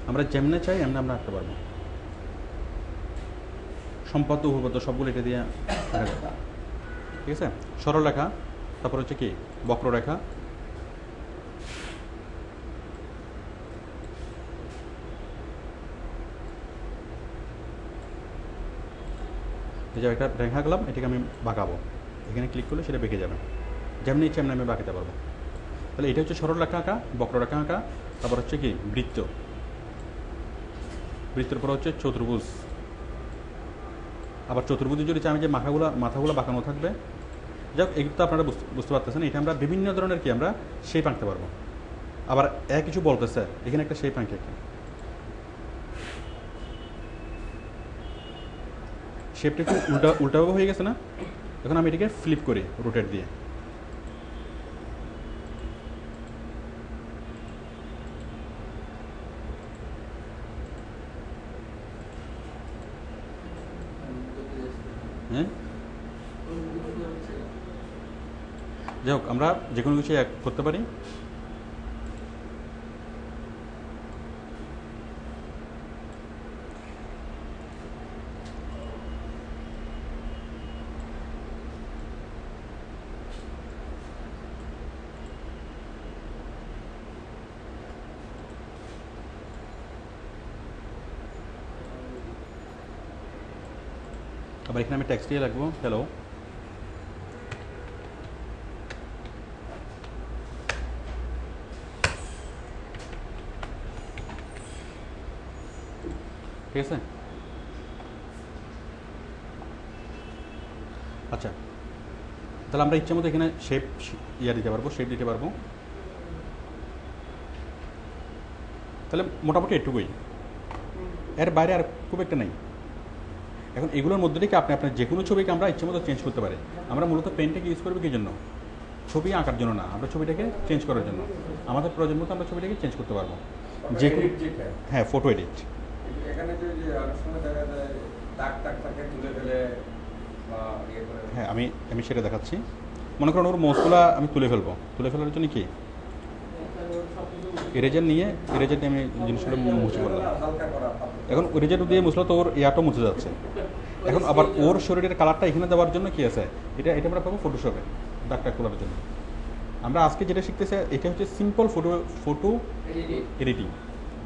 আমরা যেমনে চাই এমনি আমরা আঁকতে পারবো, সম্পাদ্য উপপাদ্য সবগুলো এটা দিয়ে আঁকা যাবে। ঠিক আছে, সরল রেখা, তারপর হচ্ছে কি বক্ররেখা, এই যে একটা রেখা আঁকলাম, এটাকে আমি বাঁকাবো, এখানে ক্লিক করলে সেটা বেঁকে যাবে, যেমনি ইচ্ছে এমনি আমি বাঁকাতে পারবো। তাহলে এটা হচ্ছে সরল রেখা আঁকা, বক্ররেখা আঁকা, তারপর হচ্ছে কি বৃত্ত, বৃত্তের পর হচ্ছে চতুর্ভুজ। আবার চতুর্ভুজে যদি চাই আমি যে মাথাগুলো বাঁকানো থাকবে, যাক এগুলো তো আপনারা বুঝতে পারতেছেন, এটা আমরা বিভিন্ন ধরনের কি আমরা শেপ আঁকতে পারবো। আবার কিছু বলতেছে এখানে একটা শেপ আঁকে, শেপটা একটু উল্টাভাবে হয়ে গেছে না? এখন আমি এটাকে ফ্লিপ করি রোটেট দিয়ে, হ্যাঁ। যাই হোক, আমরা যে কোনো কিছু করতে পারি। আবার এখানে আমি টেক্সট দিয়ে রাখবো হ্যালো। ঠিক আছে, আচ্ছা, তাহলে আমরা ইচ্ছা মতো এখানে শেপ দিতে পারবো, শেপ দিতে পারবো। তাহলে মোটামুটি এটুকুই, এর বাইরে আর খুব একটা নেই। এখন এগুলোর মধ্যে থেকে আপনি আপনার যে কোনো ছবিকে আমরা ইচ্ছে মতো চেঞ্জ করতে পারি। আমরা মূলত পেনটাকে ইউজ করবো কী জন্য? ছবি আঁকার জন্য না, আমরা ছবিটাকে চেঞ্জ করার জন্য। আমাদের প্রয়োজন মতো আমরা ছবিটাকে চেঞ্জ করতে পারবো, যে কোনো। হ্যাঁ, ফটো এডিট। হ্যাঁ, আমি সেটা দেখাচ্ছি। মনে করেন ওর মোজগুলো আমি তুলে ফেলার জন্য কি ইরেজার নিয়ে আমি জিনিসগুলো মুছে করলাম। এখন ইরেজার দিয়ে মুছলে তো ওর ইয়াটা মুছে যাচ্ছে। এখন আবার ওর শরীরের কালারটা এখানে দেওয়ার জন্য কি আছে, এটা আমরা পাবো ফটোশপে দাগটা তোলার জন্য। আমরা আজকে যেটা শিখতেছি এটা হচ্ছে সিম্পল ফটো এডিটিং,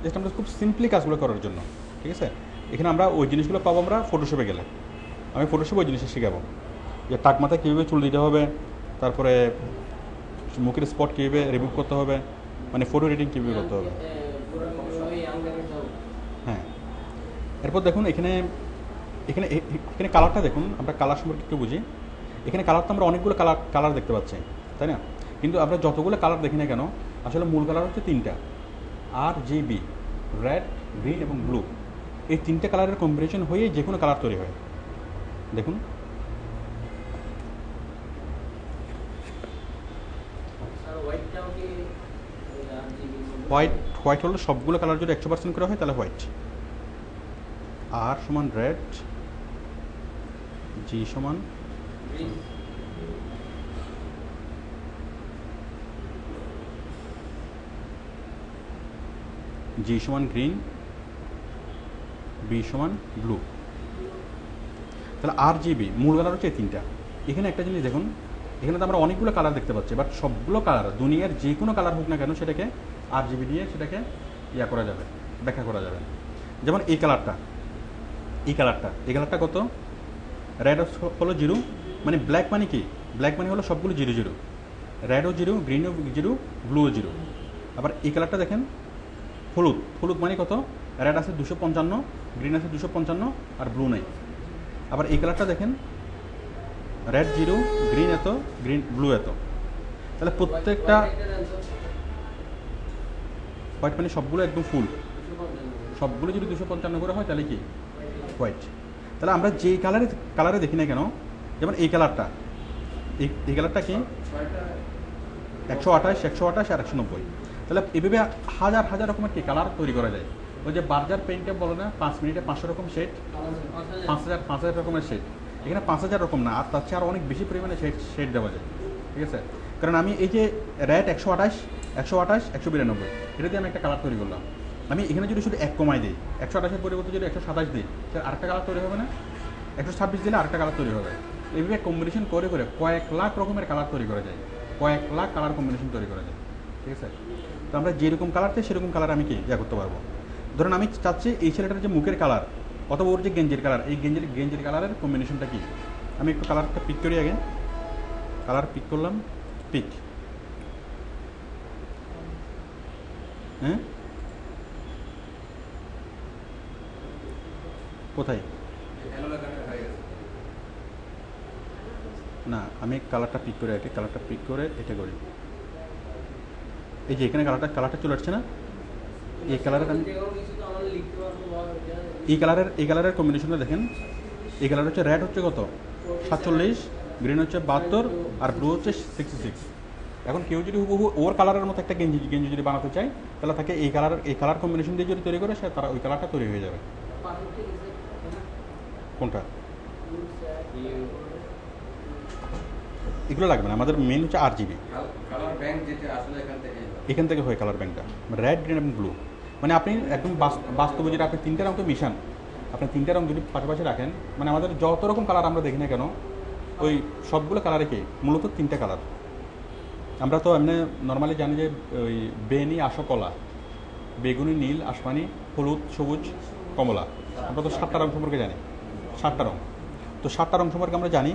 জাস্ট আমরা খুব সিম্পলি কাজগুলো করার জন্য। ঠিক আছে, এখানে আমরা ওই জিনিসগুলো পাবো আমরা ফটোশপে গেলে। আমি ফটোশপে ওই জিনিসটা শেখাবো, যে টাক মাথায় কীভাবে চুল দিতে হবে, তারপরে মুখের স্পট কীভাবে রিমুভ করতে হবে, মানে ফটো এডিটিং কীভাবে করতে হবে। হ্যাঁ, এরপর দেখুন এখানে এখানে এখানে কালারটা দেখুন, আমরা কালার সম্পর্কে একটু বুঝি। এখানে কালার তো আমরা অনেকগুলো কালার দেখতে পাচ্ছি, তাই না? কিন্তু আমরা যতগুলো কালার দেখি না কেন, আসলে মূল কালার হচ্ছে তিনটা, RGB, রেড, গ্রিন এবং ব্লু। এই তিনটে কালারের কম্বিনেশন হয়ে যে কোনো কালার তৈরি হয়। দেখুন হোয়াইট হলো সবগুলো কালার যদি 100% করা হয় তাহলে হোয়াইট। R সমান রেড, G সমান গ্রিন, B সমান ব্লু। তাহলে RGB মূল কালার হচ্ছে এই তিনটা। এখানে একটা জিনিস দেখুন, এখানে তো আমরা অনেকগুলো কালার দেখতে পাচ্ছি, বাট সবগুলো কালার দুনিয়ার যে কোনো কালার হোক না কেন সেটাকে RGB দিয়ে সেটাকে করা যাবে, ব্যাখ্যা করা যাবে। যেমন এই কালারটা কত? রেড হলো 0, মানে ব্ল্যাক মানে কি? ব্ল্যাক মানে হলো সবগুলো 0, রেডও 0, গ্রিনও 0, ব্লুও 0। আবার এই কালারটা দেখেন হলুদ মানে কত? রেড আছে 255, গ্রিন আছে 255 আর ব্লু নেই। আবার এই কালারটা দেখেন, রেড 0, গ্রিন এত, ব্লু এত। তাহলে প্রত্যেকটা হোয়াইট মানে সবগুলো একদম ফুল, সবগুলো যদি 255 করে হয় তাহলে কি হোয়াইট। তাহলে আমরা যেই কালারে দেখি না কেন, যেমন এই কালারটা কি 128, 128 আর 190। তাহলে এভাবে হাজার হাজার রকমের কি কালার তৈরি করা যায়। ওই যে বার্জার পেইন্টে বলে না 5 মিনিটে 500 রকম শেড, 5,000 রকমের শেড। এখানে 5,000 রকম না, আর তার চেয়ে আরও অনেক বেশি পরিমাণে শেড দেওয়া যায়। ঠিক আছে, কারণ আমি এই যে রেড 128, 192 এটা দিয়ে আমি একটা কালার তৈরি করলাম। আমি এখানে যদি শুধু 1 কমাই দিই, 128-এর পরিবর্তে যদি 127 দিই, তাহলে আরেকটা কালার তৈরি হবে না? 126 দিলে আরেকটা কালার তৈরি হবে। এইভাবে কম্বিনেশন করে করে কয়েক লাখ রকমের কালার তৈরি করা যায়, কয়েক লাখ কালার কম্বিনেশন তৈরি করা যায়। ঠিক আছে, তো আমরা যেরকম কালার চাই সেরকম কালার আমি কি করতে পারবো। ধরুন আমি চাচ্ছি এই ছেলেটার যে মুখের কালার অথবা ওর যে গেঞ্জির কালার, এই গেঞ্জির কালারের কম্বিনেশনটা কি। আমি একটু কালারটা পিক করি আগে। কালার পিক করলাম, পিক। হ্যাঁ, কোথায়? না, আমি কালারটা পিক করে আগে, কালারটা পিক করে এটা করি। এই যে এখানে কালারটা চলে আসছে না, এই কালারের আমি এই কালারের কম্বিনেশনটা দেখেন। এই কালার হচ্ছে রেড হচ্ছে কত 47, গ্রিন হচ্ছে 72, আর ব্লু হচ্ছে 66। এখন কেউ যদি হুবহু ওর কালারের মতো একটা গেঞ্জি যদি বানাতে চায়, তাহলে তাকে এই কালার কম্বিনেশন দিয়ে যদি তৈরি করে, সে তারা ওই কালারটা তৈরি হয়ে যাবে। কোনটা? এগুলো লাগবে না, আমাদের মেন হচ্ছে RGB। এখান থেকে হয় কালার ব্যাংকটা, রেড, গ্রিন এবং ব্লু। মানে আপনি একদম বাস্তবে যদি আপনি 3টে রঙকে মিশান, আপনি 3টে রঙ যদি পাশাপাশি রাখেন, মানে আমাদের যত রকম কালার আমরা দেখি না কেন, ওই সবগুলো কালারে কি মূলত 3টে কালার। আমরা তো এমনি নর্মালি জানি যে ওই বেনি, আশকলা, বেগুনি, নীল, আসমানি, হলুদ, সবুজ, কমলা। আমরা তো 7টা রঙ সম্পর্কে জানি, 7টা রঙ। তো 7টা রঙ সম্পর্কে আমরা জানি,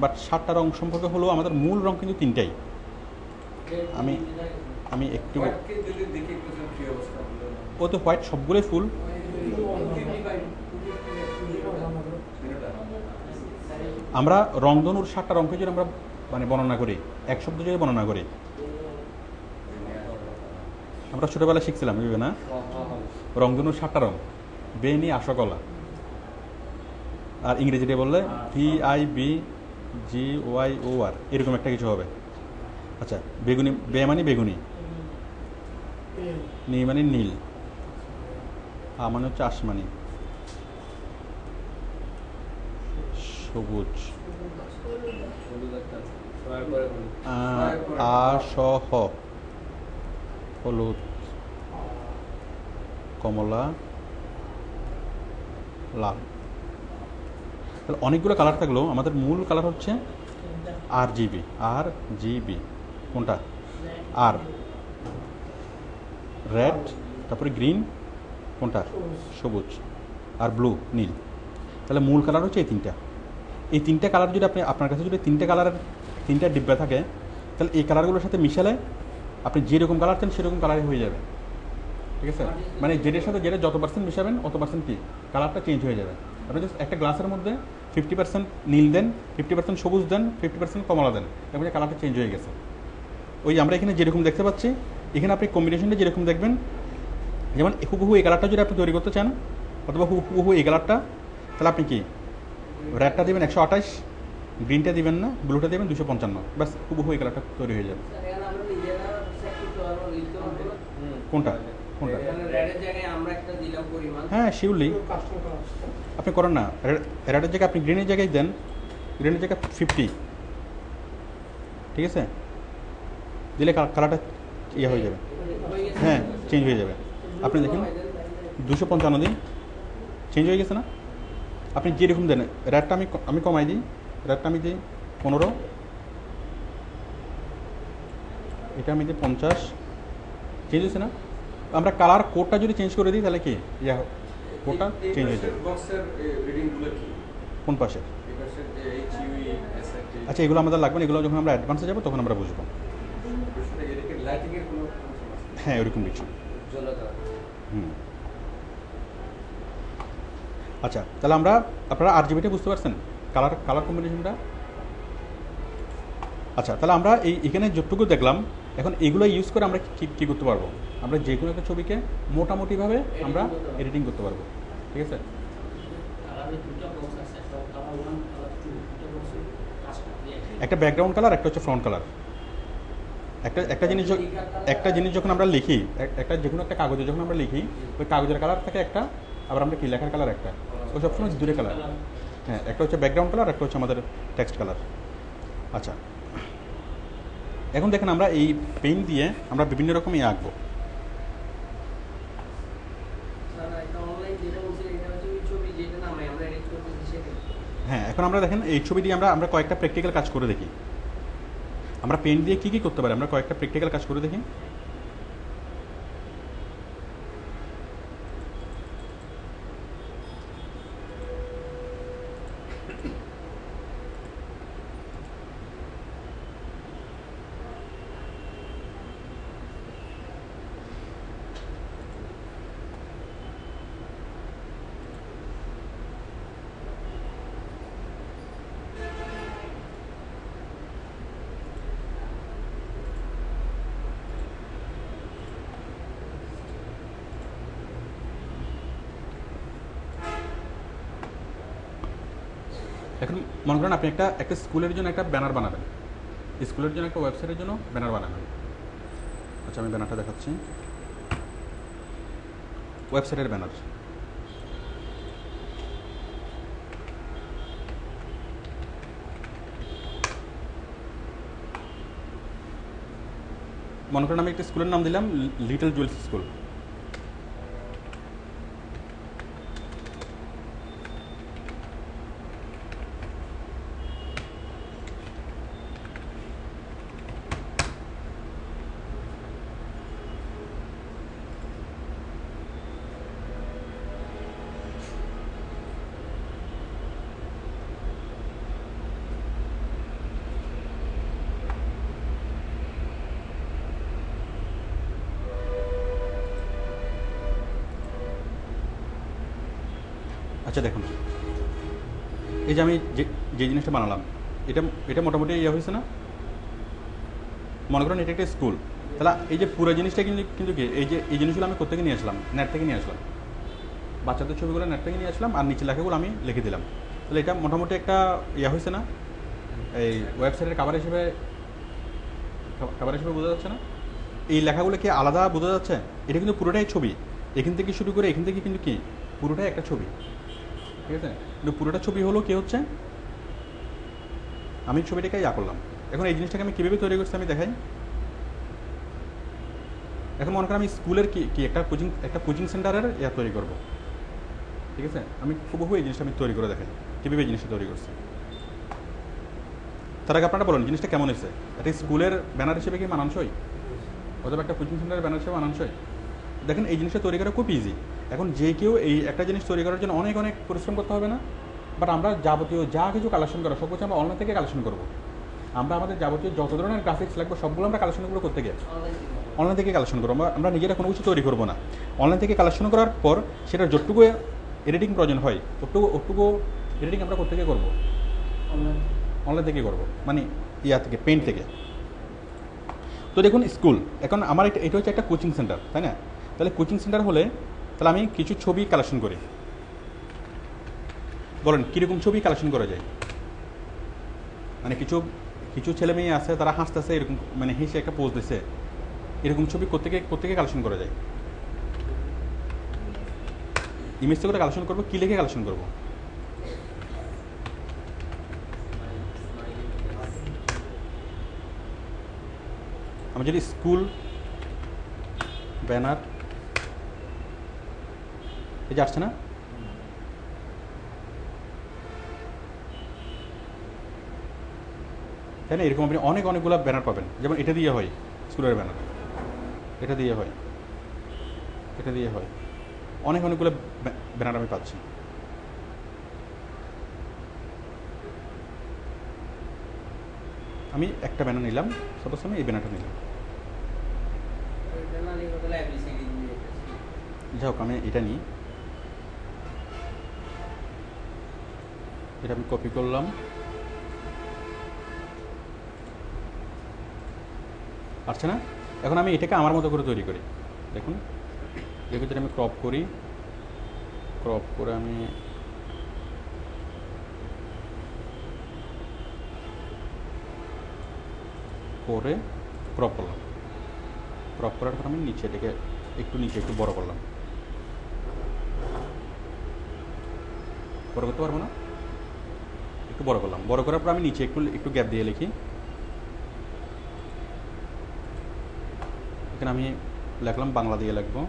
বাট 7টা রঙ সম্পর্কে হলেও আমাদের মূল রঙ কিন্তু 3টাই। আমি একটু ও তো হোয়াইট সবগুলোই ফুল। আমরা রংধনুর 7টা রঙকে যদি আমরা মানে বর্ণনা করি, এক শব্দ যদি বর্ণনা করি, আমরা ছোটবেলায় শিখছিলাম বুঝবে না, রংধনুর 7টা রঙ, বেনি, আশকলা, আর ইংরেজিতে বললে VIBGYOR, এরকম একটা কিছু হবে। আচ্ছা, বেগুনি, বে মানে বেগুনি, নী মানে নীল, মানে হচ্ছে আসমানি, সবুজ, আশহ হলুদ, কমলা, লাল। তাহলে অনেকগুলো কালার থাকলেও আমাদের মূল কালার হচ্ছে RGB। কোনটা? আর রেড, তারপরে গ্রিন, কোনটা? সবুজ, আর ব্লু, নীল। তাহলে মূল কালার হচ্ছে এই তিনটা কালার যদি আপনার কাছে যদি 3টে কালারের 3টা ডিব্বা থাকে, তাহলে এই কালারগুলোর সাথে মিশালে আপনি যেরকম কালার চান সেরকম কালারই হয়ে যাবে। ঠিক আছে, মানে যেটার সাথে যেটা যত পার্সেন্ট মিশাবেন অত পার্সেন্ট কি কালারটা চেঞ্জ হয়ে যাবে। আপনি জাস্ট একটা গ্লাসের মধ্যে 50% নীল দেন, 50% সবুজ দেন, 50% কমলা দেন, এবং কালারটা চেঞ্জ হয়ে গেছে। ওই আমরা এখানে যেরকম দেখতে পাচ্ছি, এখানে আপনি কম্বিনেশনটা যেরকম দেখবেন, যেমন হুবহু এই কালারটা যদি আপনি তৈরি করতে চান, অথবা হুবহু এই কালারটা, তাহলে আপনি কি রেডটা দেবেন 128, গ্রিনটা দিবেন না, ব্লুটা দেবেন 255, ব্যাস হুবহু এই কালারটা তৈরি হয়ে যাবে। কোনটা? হ্যাঁ, শিওরলি আপনি করেন না। রেডের জায়গায় আপনি গ্রিনের জায়গায় দেন, গ্রিনের জায়গায় 50, ঠিক আছে, দিলে কালারটা ইয়ে হয়ে যাবে। হ্যাঁ, চেঞ্জ হয়ে যাবে। আপনি দেখুন 255 দিন, চেঞ্জ হয়ে গেছে না? আপনি যেরকম দেন, রেডটা আমি কমাই দিই, রেডটা আমি দিই 15, এটা আমি দিই 50, চেঞ্জ হয়েছে না? আমরা কালার কোডটা যদি চেঞ্জ করে দিই, তাহলে কি ইয়া কোডটা চেঞ্জ হয়ে যাবে। কোন পাশে? আচ্ছা, এগুলো আমাদের লাগবে না, এগুলো যখন আমরা অ্যাডভান্সে যাবো তখন আমরা বুঝবো। হ্যাঁ, ওরকম কিছু। আচ্ছা, তাহলে আপনারা RGBটা বুঝতে পারছেন, কালার কম্বিনেশনটা। আচ্ছা, তাহলে আমরা এখানে যতটুকু দেখলাম, এখন এগুলো ইউজ করে আমরা কী করতে পারবো, আমরা যে কোনো একটা ছবিকে মোটামুটিভাবে আমরা এডিটিং করতে পারবো। ঠিক আছে, একটা ব্যাকগ্রাউন্ড কালার, একটা হচ্ছে ফ্রন্ট কালার। একটা জিনিস যখন আমরা লিখি, একটা যে কোনো একটা কাগজে যখন আমরা লিখি, ওই কাগজের কালার থাকে একটা, আবার আমরা কি লেখার কালার একটা, ওই সবসময় দুটো কালার। হ্যাঁ, একটা হচ্ছে ব্যাকগ্রাউন্ড কালার, একটা হচ্ছে আমাদের টেক্সট কালার। আচ্ছা, এখন দেখেন আমরা এই পেন দিয়ে আমরা বিভিন্ন রকম আঁকবো। হ্যাঁ, এখন আমরা দেখেন এই ছবি দিয়ে আমরা কয়েকটা প্র্যাকটিক্যাল কাজ করে দেখি। আমরা পেন দিয়ে কী কী করতে পারি, আমরা কয়েকটা প্র্যাকটিক্যাল কাজ করে দেখি। এখন মনে করেন আপনি একটা স্কুলের জন্য একটা ব্যানার বানাবেন, স্কুলের জন্য একটা ওয়েবসাইটের জন্য ব্যানার বানাবেন। আচ্ছা, আমি ব্যানারটা দেখাচ্ছি, ওয়েবসাইটের ব্যানার। মনে করেন আমি একটা স্কুলের নাম দিলাম লিটল জুয়েলস স্কুল। আচ্ছা দেখুন, এই যে আমি যে জিনিসটা বানালাম, এটা এটা মোটামুটি ইয়ে হয়েছে না? মনে করেন এটা একটা স্কুল, তাহলে এই যে পুরো জিনিসটা কিন্তু কি, এই জিনিসগুলো আমি কোথেকে নিয়ে আসলাম? নেট থেকে নিয়ে আসলাম। বাচ্চাদের ছবিগুলো নেট থেকে নিয়ে আসলাম, আর নিচে লেখাগুলো আমি লিখে দিলাম। তাহলে এটা মোটামুটি একটা ইয়ে হয়েছে না? এই ওয়েবসাইটের কাভার হিসেবে বোঝা যাচ্ছে না? এই লেখাগুলো কি আলাদা বোঝা যাচ্ছে? এটা কিন্তু পুরোটাই ছবি, এখান থেকে শুরু করে এখান থেকে কিন্তু কি পুরোটাই একটা ছবি, ঠিক আছে? কিন্তু পুরোটা ছবি হলো কি হচ্ছে, আমি ছবিটাকে ইয়া করলাম। এখন এই জিনিসটাকে আমি কীভাবে তৈরি করছি আমি দেখাই। এখন মনে করেন আমি স্কুলের কি একটা কোচিং সেন্টারের ইয়া তৈরি করবো, ঠিক আছে? আমি হুবহু এই জিনিসটা আমি তৈরি করে দেখাই কীভাবে এই জিনিসটা তৈরি করছি। তার আগে আপনারা বলুন জিনিসটা কেমন হয়েছে? একটা স্কুলের ব্যানার হিসেবে কি মানানসই, অথবা একটা কোচিং সেন্টারের ব্যানার হিসেবে মানানসই? দেখেন এই জিনিসটা তৈরি করা খুব ইজি। এখন যে কেউ এই একটা জিনিস তৈরি করার জন্য অনেক অনেক পরিশ্রম করতে হবে না? বাট আমরা যাবতীয় যা কিছু কালেকশন করা সব কিছু আমরা অনলাইন থেকে কালেকশন করবো। আমরা আমাদের যাবতীয় যত ধরনের গ্রাফিক্স লাগবে সবগুলো আমরা কালেকশনগুলো করতে গিয়ে অনলাইন থেকে কালেকশন করবো। আমরা নিজেরা কোনো কিছু তৈরি করবো না, অনলাইন থেকে কালেকশন করার পর সেটা যতটুকু এডিটিং প্রয়োজন হয় ওটুকু এডিটিং আমরা কোথা থেকে করবো? অনলাইন থেকে করবো, মানে ইয়া থেকে, পেন্ট থেকে। তো দেখুন স্কুল, এখন আমার এটা হচ্ছে একটা কোচিং সেন্টার, তাই না? তাহলে কোচিং সেন্টার হলে তাহলে আমি কিছু ছবি কালেকশন করি। বলেন কীরকম ছবি কালেকশন করা যায়? মানে কিছু ছেলে মেয়ে আছে, তারা হাসতেছে, এরকম মানে হেসে একটা পোজ দিছে, এরকম ছবি কোত্থেকে কালেকশন করা যায়? ইমেজ থেকে কালেকশন করবো, কী লিখে কালেকশন করবো? আমি যদি স্কুল ব্যানার, এই যে আসছে না, তাই না? এরকম আপনি অনেকগুলো ব্যানার পাবেন। যেমন এটা দিয়ে হয় স্কুলের ব্যানার, এটা দিয়ে হয়, এটা দিয়ে হয়, অনেকগুলো ব্যানার আমি পাচ্ছি। আমি একটা ব্যানার নিলাম, সাপোজ আমি এই ব্যানারটা নিলাম, যাই হোক আমি এটা নিই, এটা আমি কপি করলাম, আসছে না? এখন আমি এটাকে আমার মতো করে তৈরি করি। দেখুন এর ভিতরে আমি ক্রপ করে আমি ক্রপ করলাম। ক্রপ করার পর আমি নিচে এটাকে একটু বড় করলাম। বড় করতে পারবো না, একটু বড় করলাম। বড় করার পর আমি নিচে একটু গ্যাপ দিয়ে লিখি। এখানে আমি লিখলাম বাংলা দিয়ে লিখবো।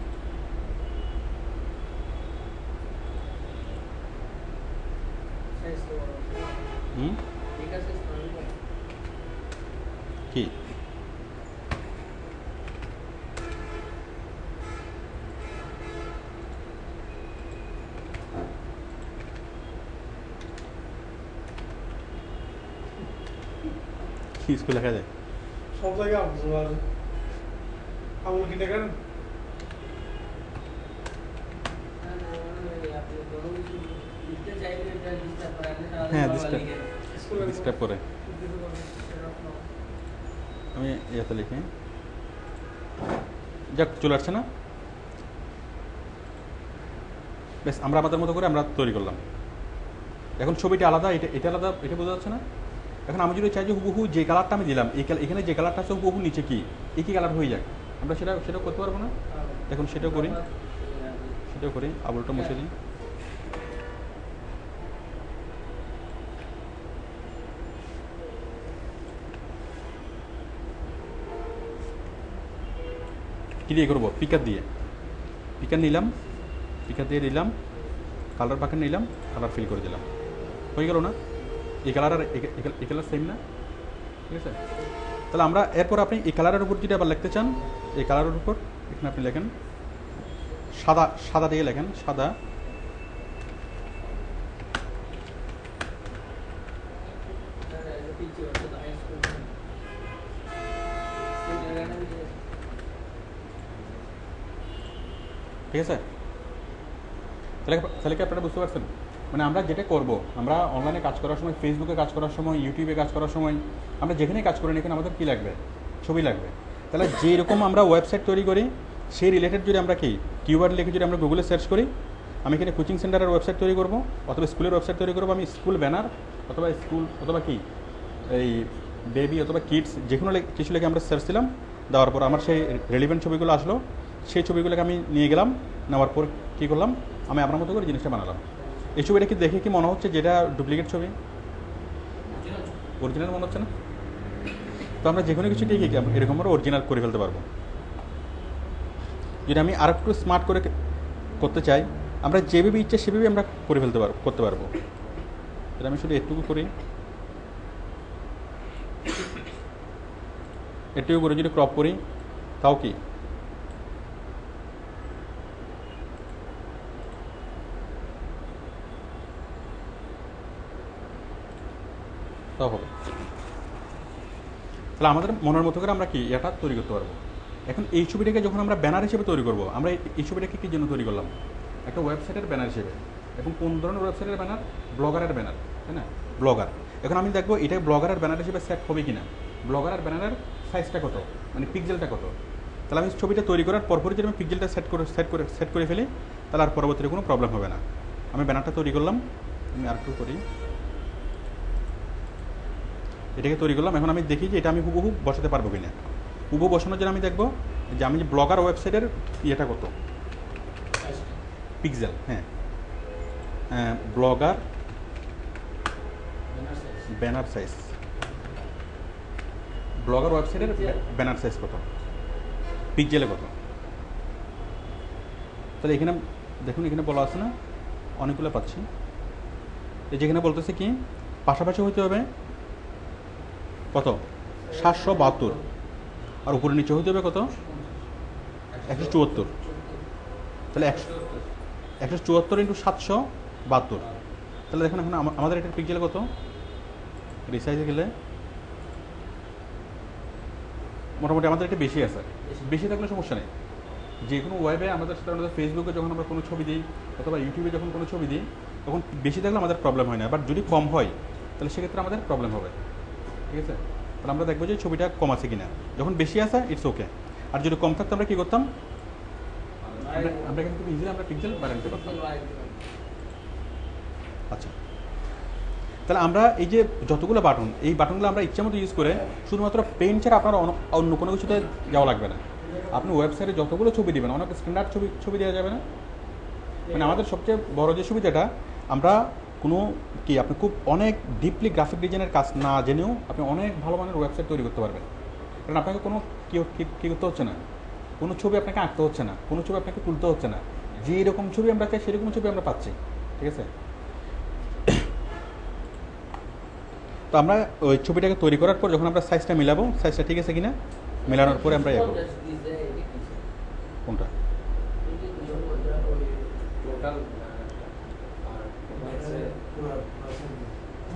কি কি স্কুল লেখা যায় সব জায়গায় আমল কি দেখেন? হ্যাঁ ডিস্টার্ব করে। আমি ইয়াতে লিখি, যাক চলে আসছে না। বেশ, আমরা আমাদের মতো করে আমরা তৈরি করলাম। এখন ছবিটা আলাদা, এটা আলাদা, এটা বোঝা যাচ্ছে না। এখন আমি যদি চাই যে হুবহু যে কালারটা আমি দিলাম, এখানে যে কালারটা আছে হুবহু নিচে কি একই কালার হয়ে যাক, আমরা সেটা করতে পারবো না। এখন সেটাও করি, আবলটা মুছে দিই। কী দিয়ে করবো? পিকার দিয়ে দিলাম, কালার বাকেট নিলাম, কালার ফিল করে দিলাম, হয়ে গেল না? এই কালার আর এই কালার সেম না, ঠিক আছে? তাহলে আমরা এরপর আপনি এই কালারের উপর যদি আবার লিখতে চান, এই কালারের উপর এখানে আপনি লেখেন সাদা দিয়ে লেখেন, সাদা। ঠিক আছে? তাহলে কি আপনারা বুঝতে পারছেন? মানে আমরা যেটা করব, আমরা অনলাইনে কাজ করার সময়, ফেসবুকে কাজ করার সময়, ইউটিউবে কাজ করার সময়, আমরা যেখানেই কাজ করি না এখানে আমাদের কী লাগবে? ছবি লাগবে। তাহলে যেরকম আমরা ওয়েবসাইট তৈরি করি সেই রিলেটেড যদি আমরা কিওয়ার্ড লিখে যদি আমরা গুগলে সার্চ করি, আমি এখানে কোচিং সেন্টারের ওয়েবসাইট তৈরি করব, অথবা স্কুলের ওয়েবসাইট তৈরি করবো, আমি স্কুল ব্যানার অথবা কি এই বেবি অথবা কিডস যে কোনো কিছু লিখে আমরা সার্চ দিলাম, দেওয়ার পর আমার সেই রেলিভেন্ট ছবিগুলো আসলো। সেই ছবিগুলোকে আমি নিয়ে গেলাম, নেওয়ার পর কী করলাম, আমি আপনার মতো করে জিনিসটা বানালাম। এই ছবিটা কি দেখে কি মনে হচ্ছে যেটা ডুপ্লিকেট ছবি? অরিজিনাল মনে হচ্ছে না? তো আমরা যে কোনো কিছু দিয়ে এরকম আমরা অরিজিনাল করে ফেলতে পারবো। যদি আমি আর একটু স্মার্ট করে করতে চাই, আমরা যেভাবে ইচ্ছা সেভাবে আমরা করতে পারবো। এটা আমি শুধু একটুকু করি, যদি ক্রপ করি তাও কি তাও হবে। তাহলে আমাদের মনের মতো করে আমরা কি এটা তৈরি করতে পারবো। এখন এই ছবিটাকে যখন আমরা ব্যানার হিসেবে তৈরি করবো, আমরা এই ছবিটাকে কী জন্য তৈরি করলাম? একটা ওয়েবসাইটের ব্যানার হিসেবে। এবং কোন ধরনের ওয়েবসাইটের ব্যানার? ব্লগারের ব্যানার, তাই না? ব্লগার। এখন আমি দেখবো এটা ব্লগারের ব্যানার হিসেবে সেট হবে কি না, ব্লগারের ব্যানারের সাইজটা কত, মানে পিক্সেলটা কত। তাহলে আমি ছবিটা তৈরি করার পরপরই যদি আমি পিক্সেলটা সেট করে ফেলি, তাহলে আর পরবর্তীতে কোনো প্রবলেম হবে না। আমি ব্যানারটা তৈরি করলাম, আমি আর একটু করি, এটাকে তৈরি করলাম। এখন আমি দেখি যে এটা আমি হুবহু বসাতে পারবো কিনা। হুবহু বসানোর জন্য আমি দেখবো যে আমি যে ব্লগার ওয়েবসাইটের ইয়েটা কত পিক্সেল। হ্যাঁ, ব্লগার ব্যানার সাইজ, ব্লগার ওয়েবসাইটের ব্যানার সাইজ কত, পিক্সেলে কত। তাহলে এখানে দেখুন, এখানে বলা আছে না, অনেকগুলো পাচ্ছি। এই যেখানে বলতেছে কি পাশাপাশি হইতে হবে কত, 772, আর উপরে নিচে হইতে হবে কত, 174। তাহলে 174 ইন্টু 772। তাহলে দেখুন এখন আমাদের এটার পিক্সেল কত, রিসাইজে গেলে মোটামুটি আমাদের এটা বেশি আছে। বেশি থাকলে সমস্যা নেই। যে কোনো ওয়েবে আমাদের সাধারণত ফেসবুকে যখন আমরা কোনো ছবি দিই অথবা ইউটিউবে যখন কোনো ছবি দিই, তখন বেশি থাকলে আমাদের প্রবলেম হয় না। বাট যদি কম হয় তাহলে সেক্ষেত্রে আমাদের প্রবলেম হবে। ঠিক আছে? তাহলে আমরা দেখবো যে ছবিটা কম আছে কিনা। যখন বেশি আসে ইটস ওকে, আর যদি কম থাকতো আমরা কী করতাম, আমরা এখান থেকে ইজিলি আমরা পিক্সেল বাড়াতে পারতাম। আচ্ছা, তাহলে আমরা এই যে যতগুলো বাটন, এই বাটনগুলো আমরা ইচ্ছা মতো ইউজ করে শুধুমাত্র পেন ছাড়া আপনার অন্য কোনো কিছুতে যাওয়া লাগবে না। আপনি ওয়েবসাইটে যতগুলো ছবি দেবেন অনেক স্ট্যান্ডার্ড ছবি দেওয়া যাবে না। মানে আমাদের সবচেয়ে বড় যে সুবিধাটা, আমরা কোনো কি আপনি খুব অনেক ডিপলি গ্রাফিক ডিজাইনের কাজ না জেনেও আপনি অনেক ভালো মানের ওয়েবসাইট তৈরি করতে পারবেন। কারণ আপনাকে কোনো কী করতে হচ্ছে না, কোনো ছবি আপনাকে আঁকতে হচ্ছে না, কোনো ছবি আপনাকে তুলতে হচ্ছে না। যেরকম ছবি আমরা চাই সেরকম ছবি আমরা পাচ্ছি, ঠিক আছে। তো আমরা ওই ছবিটাকে তৈরি করার পর যখন আমরা সাইজটা মিলাবো, সাইজটা ঠিক আছে কিনা মেলানোর পরে আমরা কোনটা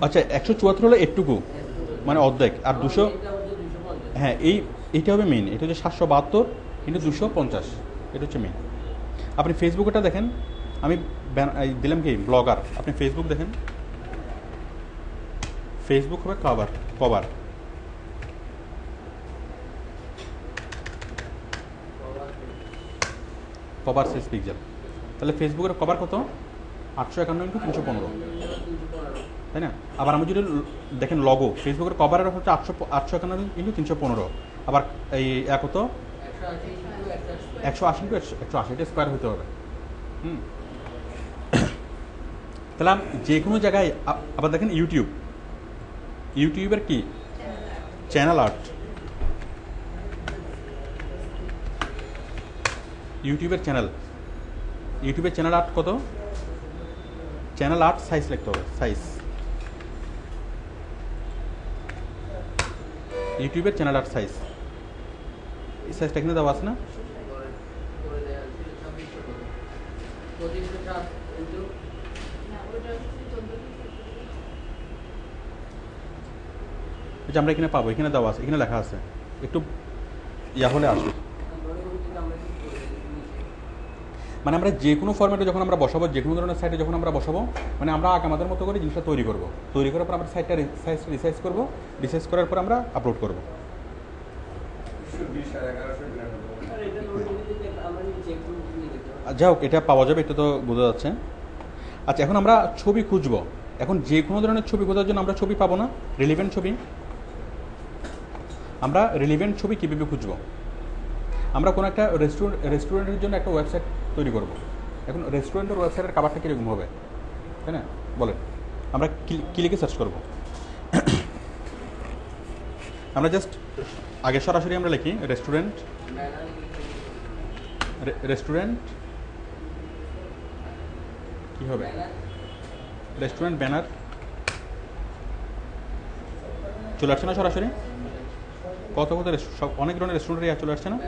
আচ্ছা 174 হলো এটুকু, মানে অর্ধেক, আর 200, হ্যাঁ এইটা হবে মেইন। এটা হচ্ছে 772 কিন্তু 250, এটা হচ্ছে মেইন। আপনি ফেসবুকটা দেখেন, আমি দিলাম কি ব্লগার, আপনি ফেসবুক দেখেন, ফেসবুক হবে কভার সাইজ পিক্সেল। তাহলে ফেসবুকের কভার কত? 851 ইন্টু 315, তাই না? আবার আমি যদি দেখেন লগো, ফেসবুকের কভারের হচ্ছে 851 ইন্টু 315, আবার এই কত 180 ইন্টু 180, এটা স্কোয়ার হতে হবে। তাহলে যে কোনো জায়গায় আবার দেখেন ইউটিউবের কি চ্যানেল আর্ট, ইউটিউবের চ্যানেল আর্ট কত? চ্যানেল আর্ট সাইজ লিখতে হবে, সাইজ ইউটিউবের চ্যানেল আর্ট সাইজ, এই সাইজটা এখানে দেওয়া আছে না? আমরা এখানে পাবো, এখানে দেওয়া আছে, এখানে লেখা আছে, একটু হলে আসবে। মানে আমরা যে কোনো ফরম্যাটে যখন আমরা বসাবো, যে কোনো ধরনের সাইটে যখন আমরা বসাবো, মানে আমরা আগে আমাদের মতো করে জিনিসটা তৈরি করার পর আমরা সাইটটা রিসাইজ করবো, রিসাইজ করার পর আমরা আপলোড করবো। যাই হোক, এটা পাওয়া যাবে, এটা তো বোঝা যাচ্ছে। আচ্ছা, এখন আমরা ছবি খুঁজবো। এখন যে কোনো ধরনের ছবি খোঁজার জন্য আমরা ছবি পাবো না, রিলিভেন্ট ছবি। আমরা রিলিভেন্ট ছবি কীভাবে খুঁজবো? আমরা কোনো একটা রেস্টুরেন্টের জন্য একটা ওয়েবসাইট তৈরি করব। এখন রেস্টুরেন্টের ওয়েবসাইটের কাভারটা কীরকম হবে, তাই না? বলেন, আমরা কি লিখে সার্চ করব? আমরা জাস্ট আগে সরাসরি আমরা লিখি রেস্টুরেন্ট কি হবে? রেস্টুরেন্ট ব্যানার চলে আসছে না সরাসরি? কত সব অনেক ধরনের রেস্টুরেন্টের চলে আসছে না?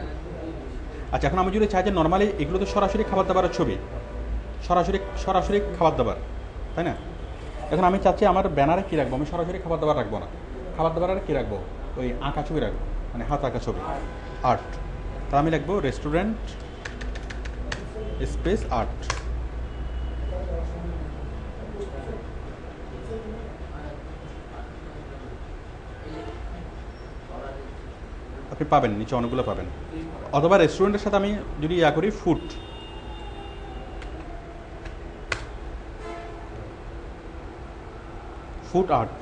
আচ্ছা, এখন আমি যদি চাই যে নর্মালি এগুলো তো সরাসরি খাবার দাবারের ছবি, সরাসরি খাবার দাবার, তাই না? এখন আমি চাচ্ছি আমার ব্যানারে কী রাখবো, আমি সরাসরি খাবার দাবার রাখবো না, খাবার দাবারে কী রাখবো? ওই আঁকা ছবি রাখবো, মানে হাত আঁকা ছবি, আর্ট। তা আমি লিখবো রেস্টুরেন্ট স্পেস আর্ট। আপনি পাবেন, নিচে অনেকগুলো পাবেন। অথবা রেস্টুরেন্টের সাথে আমি যদি করি ফুড আর্ট,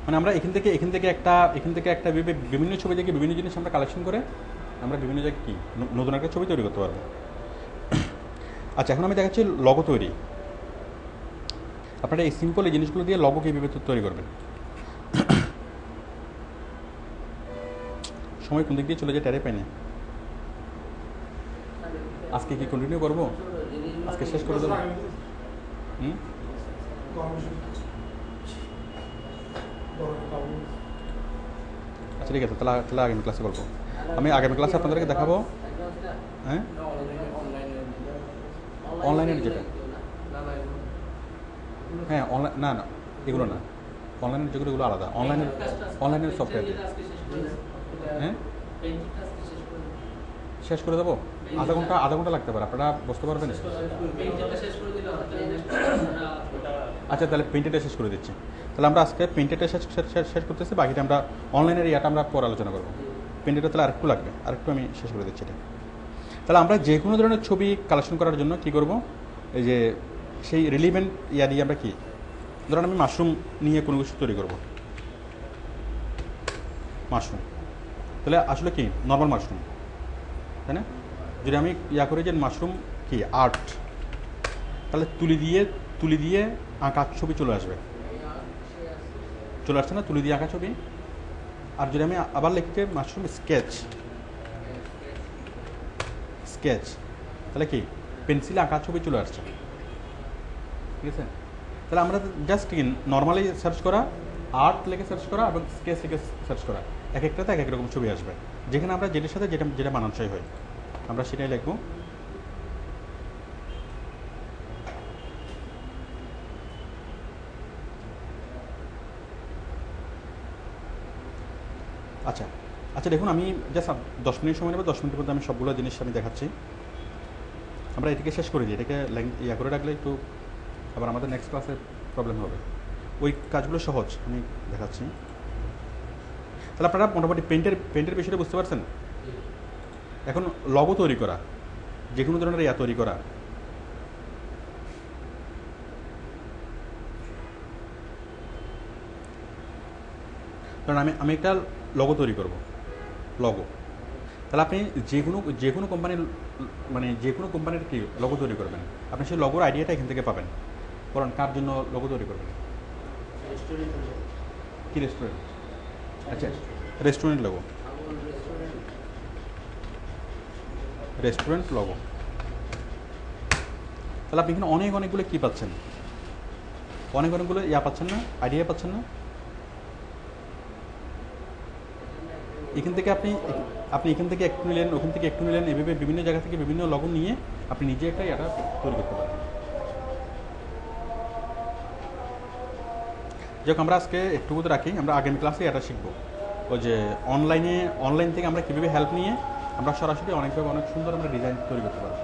মানে আমরা এখান থেকে একটা বিভিন্ন ছবি থেকে বিভিন্ন জিনিস আমরা কালেকশন করে আমরা বিভিন্ন জায়গায় কি নতুন একটা ছবি তৈরি করতে পারবো। আচ্ছা, এখন আমি দেখাচ্ছি লগো তৈরি। আপনারা এই সিম্পল এই জিনিসগুলো দিয়ে লগো কীভাবে তৈরি করবেন। সময় কোন দিক দিয়ে চলে যায় টেরে পাই না। আজকে কি কন্টিনিউ করবো? আজকে শেষ করে দেবো। আচ্ছা, ঠিক আছে, তাহলে আগামী ক্লাসে বলবো। আমি আগামী ক্লাসে আপনাদেরকে দেখাবো। হ্যাঁ, অনলাইনের যেটা, হ্যাঁ অনলাইন, না এগুলো না, অনলাইনের যেগুলো আলাদা, অনলাইনের সফটওয়্যার। হ্যাঁ, শেষ করে দেবো, আধা ঘন্টা লাগতে পারে, আপনারা বুঝতে পারবেন। আচ্ছা তাহলে প্রিন্টেডটা শেষ করে দিচ্ছি। তাহলে আমরা আজকে প্রিন্টেডটা শেষ করতেছি, বাকিটা আমরা অনলাইনের ইয়াটা আমরা পরে আলোচনা করবো। প্রিন্টেডটা তাহলে আরেকটু লাগবে, আরেকটু আমি শেষ করে দিচ্ছি এটা। তাহলে আমরা যে কোনো ধরনের ছবি কালেকশন করার জন্য কী করব, এই যে সেই রিলিভেন্ট ইয়া দিয়ে আমরা কি, ধরুন আমি মাশরুম নিয়ে কোনো কিছু তৈরি করব, মাশরুম, তাহলে আসলে কি নর্মাল মাশরুম, তাই না? যদি আমি ইয়া করি যে মাশরুম কি আর্ট, তাহলে তুলি দিয়ে আঁকা ছবি চলে আসবে, চলে আসছে না তুলি দিয়ে আঁকা ছবি। আর যদি আমি আবার লিখতে মাশরুম স্কেচ, তাহলে কি পেন্সিলে আঁকা ছবি চলে আসছে, ঠিক আছে? তাহলে আমরা জাস্ট কি নর্মালি সার্চ করা, আর্ট লিখে সার্চ করা এবং স্কেচ লিখে সার্চ করা, এক একটাতে এক এক রকম ছবি আসবে, যেখানে আমরা যেটার সাথে যেটা মানানসই হয় আমরা সেটাই লিখবো। আচ্ছা দেখুন, আমি জাস্ট 10 মিনিট সময় নেব, 10 মিনিটের মধ্যে আমি সবগুলো জিনিস আমি দেখাচ্ছি। আমরা এটাকে শেষ করে দিই, এটাকে ইয়া করে রাখলে একটু আবার আমাদের নেক্সট ক্লাসে প্রবলেম হবে। ওই কাজগুলো সহজ আমি দেখাচ্ছি। তাহলে আপনারা মোটামুটি পেন্টের বিষয়টা বুঝতে পারছেন। এখন লগো তৈরি করা, যে কোনো ধরনের ইয়া তৈরি করা, কারণ আমি একটা লগো তৈরি করব, লগো। তাহলে আপনি যে কোনো কোম্পানির মানে যে কোনো কোম্পানির কি লগো তৈরি করবেন, আপনি সেই লগোর আইডিয়াটা এখান থেকে পাবেন। বলেন কার জন্য লগো তৈরি করবেন? কি রেস্টুরেন্ট? আচ্ছা রেস্টুরেন্ট লগো, রেস্টুরেন্ট লগো। তাহলে আপনি এখানে অনেকগুলো কী পাচ্ছেন, অনেকগুলো ইয়া পাচ্ছেন না, আইডিয়া পাচ্ছেন না। এখান থেকে আপনি এখান থেকে একটু নিলেন, ওখান থেকে একটু নিলেন, এভাবে বিভিন্ন জায়গা থেকে বিভিন্ন লগো নিয়ে আপনি নিজে একটা এটা তৈরি করতে পারেন। যাক আমরা আজকে একটু রাখি, আমরা আগামী ক্লাসে এটা শিখবো, ওই যে অনলাইন থেকে আমরা কীভাবে হেল্প নিয়ে আমরা সরাসরি অনেক সুন্দর আমরা ডিজাইন তৈরি করতে পারবো।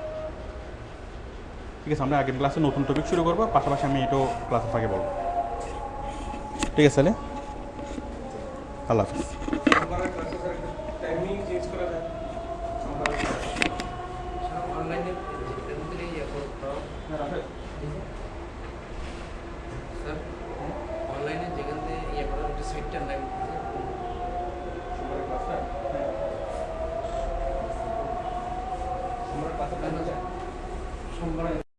ঠিক আছে, আমরা আগামী ক্লাসে নতুন টপিক শুরু করবো, পাশাপাশি আমি এটাও ক্লাসে ফাঁকে বলবো। ঠিক আছে তাহলে আল্লাহ হাফিজ। অনলাইনে যেখান থেকে ইয়ে করার একটা সাইটটার নাম